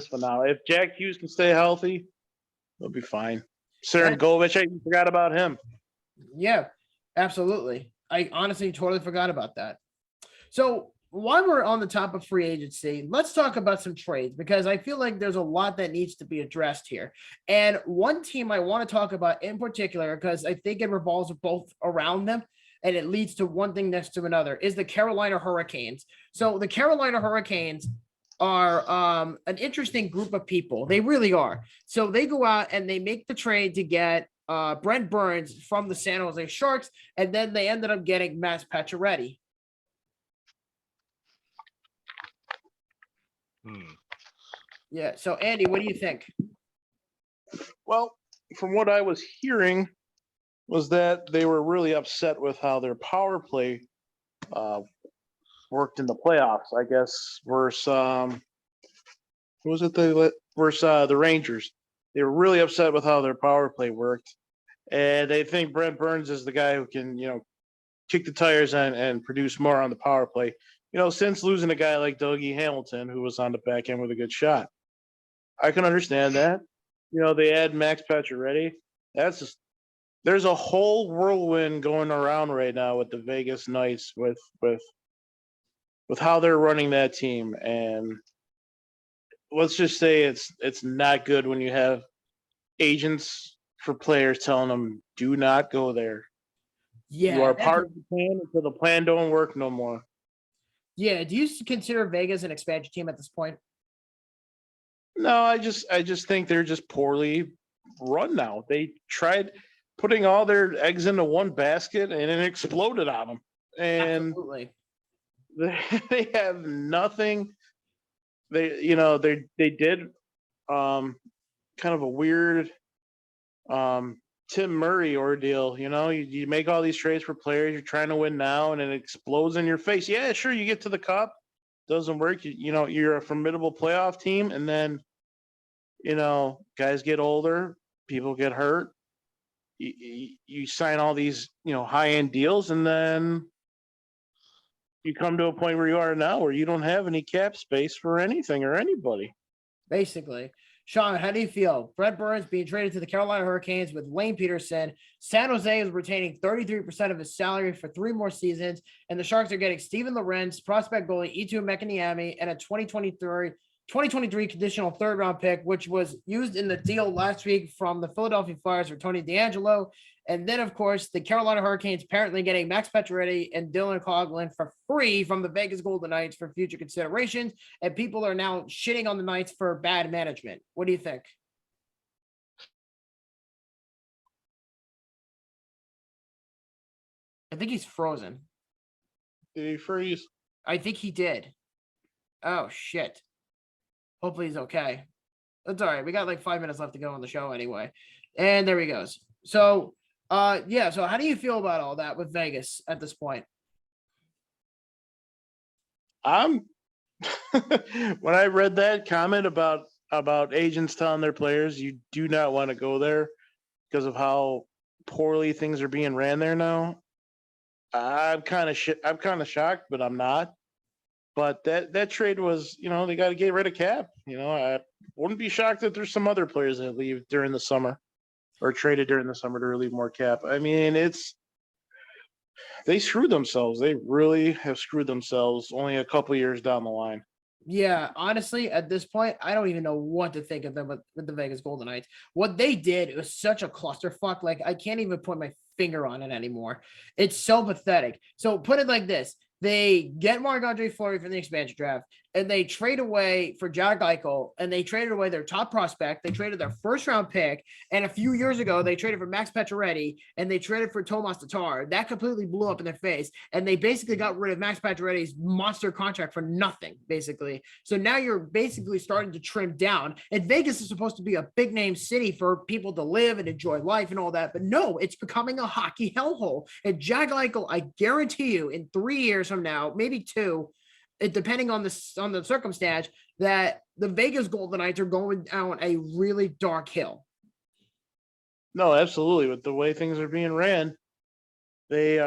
phenomenal. If Jack Hughes can stay healthy, they'll be fine. Saren Govich, I even forgot about him. Yeah, absolutely. I honestly totally forgot about that. So while we're on the top of free agency, let's talk about some trades, because I feel like there's a lot that needs to be addressed here. And one team I want to talk about in particular, because I think it revolves both around them and it leads to one thing next to another, is the Carolina Hurricanes. So the Carolina Hurricanes are an interesting group of people. They really are. So they go out and they make the trade to get Brent Burns from the San Jose Sharks, and then they ended up getting Max Pacioretty. Yeah. So Andy, what do you think? Well, from what I was hearing was that they were really upset with how their power play worked in the playoffs, I guess, versus who was it? Versus the Rangers. They were really upset with how their power play worked, and they think Brent Burns is the guy who can, kick the tires and produce more on the power play. Since losing a guy like Dougie Hamilton, who was on the back end with a good shot, I can understand that. They add Max Pacioretty. There's a whole whirlwind going around right now with the Vegas Knights with how they're running that team, and let's just say it's not good when you have agents for players telling them, do not go there. Yeah, you are part of the plan until the plan don't work no more. Yeah, do you consider Vegas an expansion team at this point? No, I just think they're just poorly run now. They tried putting all their eggs into one basket and it exploded on them. And absolutely. They have nothing. They did kind of a weird Tim Murray ordeal. You make all these trades for players, you're trying to win now, and it explodes in your face. Yeah, sure, you get to the cup, doesn't work. You're a formidable playoff team, and then guys get older, people get hurt, you sign all these, high end deals, and then you come to a point where you are now where you don't have any cap space for anything or anybody. Basically. Sean, how do you feel? Brett Burns being traded to the Carolina Hurricanes with Lane Peterson. San Jose is retaining 33% of his salary for 3 more seasons, and the Sharks are getting Steven Lorenz, prospect goalie Itu Mekaniemi, and a 2023 conditional 3rd-round pick, which was used in the deal last week from the Philadelphia Flyers for Tony DeAngelo. And then, of course, the Carolina Hurricanes apparently getting Max Pacioretty and Dylan Coghlan for free from the Vegas Golden Knights for future considerations. And people are now shitting on the Knights for bad management. What do you think? I think he's frozen. Did he freeze? I think he did. Oh, shit. Hopefully he's okay. That's all right. We got like 5 minutes left to go on the show anyway. And there he goes. So, yeah. So how do you feel about all that with Vegas at this point? When I read that comment about agents telling their players you do not want to go there because of how poorly things are being ran there now, I'm kind of shocked, but I'm not. But that trade was, they got to get rid of cap. I wouldn't be shocked if there's some other players that leave during the summer or traded during the summer to relieve more cap. I mean, they screwed themselves. They really have screwed themselves only a couple of years down the line. Yeah, honestly, at this point, I don't even know what to think of them with the Vegas Golden Knights. What they did was such a clusterfuck. Like, I can't even put my finger on it anymore. It's so pathetic. So put it like this. They get Marc-Andre Fleury from the expansion draft, and they trade away for Jack Eichel, and they traded away their top prospect. They traded their 1st-round pick, and a few years ago, they traded for Max Pacioretty, and they traded for Tomas Tatar. That completely blew up in their face, and they basically got rid of Max Pacioretty's monster contract for nothing, basically. So now you're basically starting to trim down, and Vegas is supposed to be a big-name city for people to live and enjoy life and all that, but no, it's becoming a hockey hellhole. And Jack Eichel, I guarantee you, in 3 years from now, maybe 2, depending on the circumstance, that the Vegas Golden Knights are going down a really dark hill. No, absolutely. With the way things are being ran, they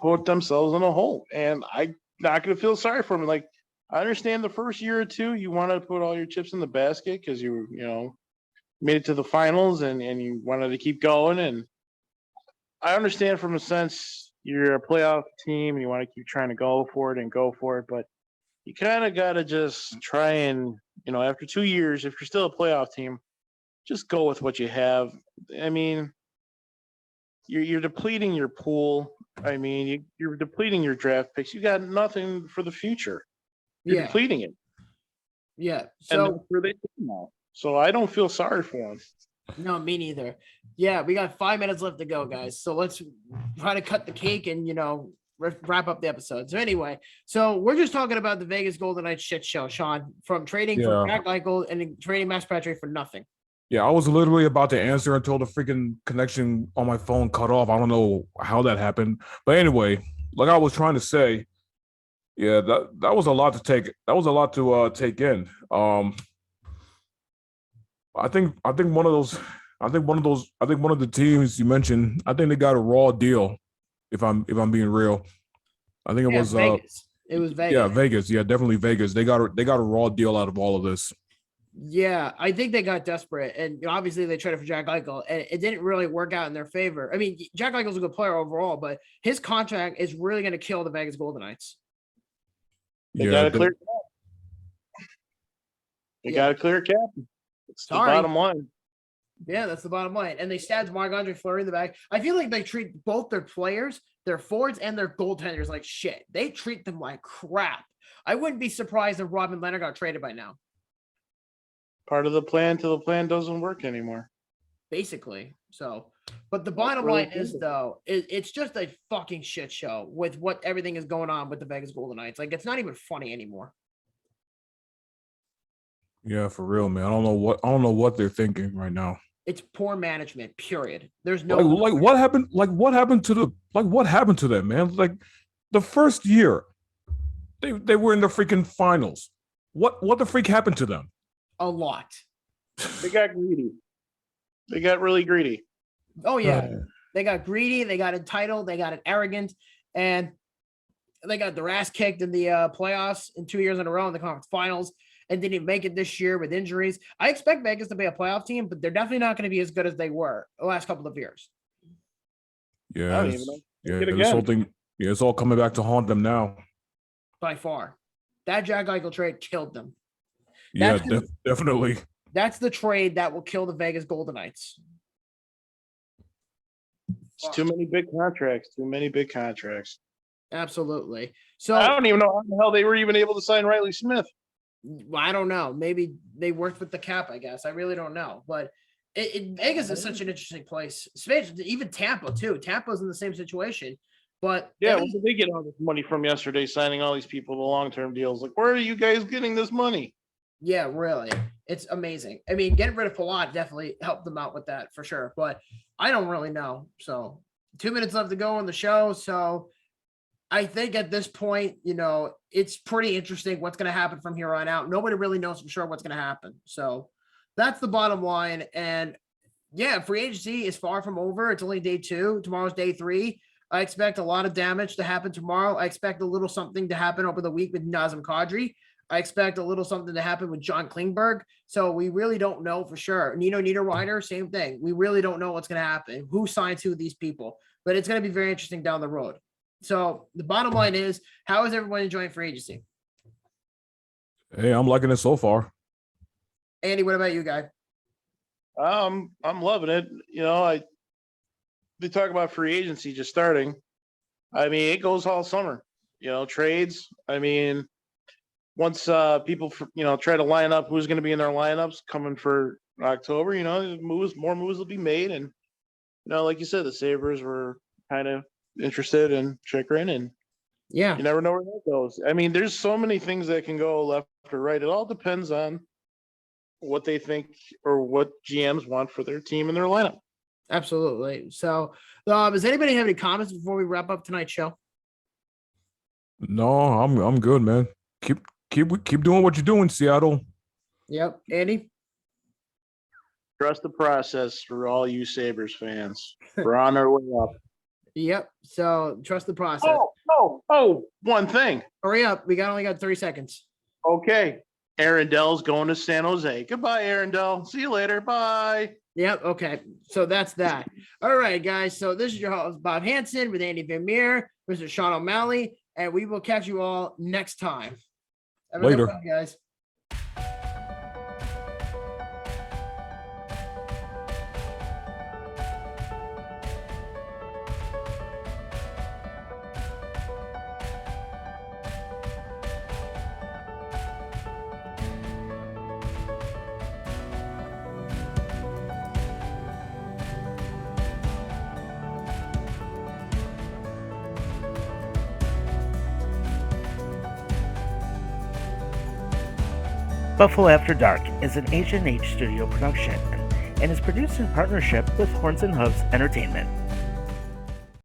put themselves in a hole, and I'm not going to feel sorry for them. Like, I understand the first year or 2, you want to put all your chips in the basket because you made it to the finals and you wanted to keep going. And I understand from a sense, you're a playoff team and you want to keep trying to go for it, but you kind of got to just try and, after 2 years, if you're still a playoff team, just go with what you have. I mean, you're depleting your pool. I mean, you're depleting your draft picks. You got nothing for the future. You're depleting it. Yeah. So and that's where they now. So I don't feel sorry for them. No, me neither. Yeah, we got 5 minutes left to go, guys. So let's try to cut the cake and, wrap up the episode. So anyway, so we're just talking about the Vegas Golden Knights shit show, Sean, from trading for Jack Eichel and trading Max Pacioretty for nothing. Yeah, I was literally about to answer until the freaking connection on my phone cut off. I don't know how that happened. But anyway, like I was trying to say, yeah, that was a lot to take. That was a lot to take in. I think one of the teams you mentioned, I think they got a raw deal, if I'm being real. I think it was Vegas. It was Vegas. Yeah, Vegas. Yeah, definitely Vegas. They got a raw deal out of all of this. Yeah, I think they got desperate, and obviously they traded for Jack Eichel, and it didn't really work out in their favor. I mean, Jack Eichel's a good player overall, but his contract is really going to kill the Vegas Golden Knights. They got a clear cap. They got a clear cap. It's the bottom line. Yeah, that's the bottom line. And they stabbed Marc-Andre Fleury in the back. I feel like they treat both their players, their forwards, and their goaltenders like shit. They treat them like crap. I wouldn't be surprised if Robin Leonard got traded by now. Part of the plan till the plan doesn't work anymore. Basically. So, but the bottom line is, though, it's just a fucking shit show with what everything is going on with the Vegas Golden Knights. Like, it's not even funny anymore. Yeah, for real, man. I don't know what they're thinking right now. It's poor management, period. There's no what happened to them, man? Like the first year they were in the freaking finals. What the freak happened to them? A lot. They got greedy. They got really greedy. Oh yeah, they got greedy, they got entitled, they got an arrogant, and they got their ass kicked in the playoffs in 2 years in a row in the conference finals, and didn't even make it this year with injuries. I expect Vegas to be a playoff team, but they're definitely not going to be as good as they were the last couple of years. Yeah, I don't even know. yeah, Get this whole again. thing. Yeah, it's all coming back to haunt them now. By far, that Jack Eichel trade killed them. Yeah, That's definitely. That's the trade that will kill the Vegas Golden Knights. It's too many big contracts. Too many big contracts. Absolutely. So I don't even know how the hell they were even able to sign Riley Smith. I don't know. Maybe they worked with the cap, I guess. I really don't know. But Vegas is such an interesting place. Even Tampa, too. Tampa's in the same situation. But Yeah, where did they get all this money from yesterday, signing all these people to long-term deals? Like, where are you guys getting this money? yeah, really. It's amazing. I mean, getting rid of Palat definitely helped them out with that for sure. But I don't really know. So 2 minutes left to go on the show. So I think at this point, it's pretty interesting what's going to happen from here on out. Nobody really knows for sure what's going to happen. So that's the bottom line. And yeah, free agency is far from over. It's only day 2. Tomorrow's day 3. I expect a lot of damage to happen tomorrow. I expect a little something to happen over the week with Nazem Kadri. I expect a little something to happen with John Klingberg. So we really don't know for sure. Nino Niederreiter, same thing. We really don't know what's going to happen. Who signs who of these people? But it's going to be very interesting down the road. So the bottom line is, how is everyone enjoying free agency? Hey, I'm liking it so far. Andy, what about you, guy? I'm loving it. They talk about free agency just starting. I mean, it goes all summer. Trades. I mean, once people try to line up who's going to be in their lineups coming for October, more moves will be made, and like you said, the Sabres were kind of interested in Chikrin, and Yeah, you never know where that goes. I mean, there's so many things that can go left or right. It all depends on what they think or what GMs want for their team and their lineup. absolutely. So does anybody have any comments before we wrap up tonight's show? No, I'm good, man. Keep doing what you're doing, Seattle. Yep. Andy? Trust the process for all you Sabres fans. We're on our way up. Yep. So trust the process. One thing. Hurry up. We only got 30 seconds. Okay. Aaron Dell's going to San Jose. Goodbye, Aaron Dell. See you later. Bye. Yep. Okay. So that's that. All right, guys. So this is your host, Bob Hansen, with Andy Vermeer, Mr. Sean O'Malley, and we will catch you all next time. Have a good Later. one, guys. Buffalo After Dark is an H&H Studio production and is produced in partnership with Horns and Hooves Entertainment.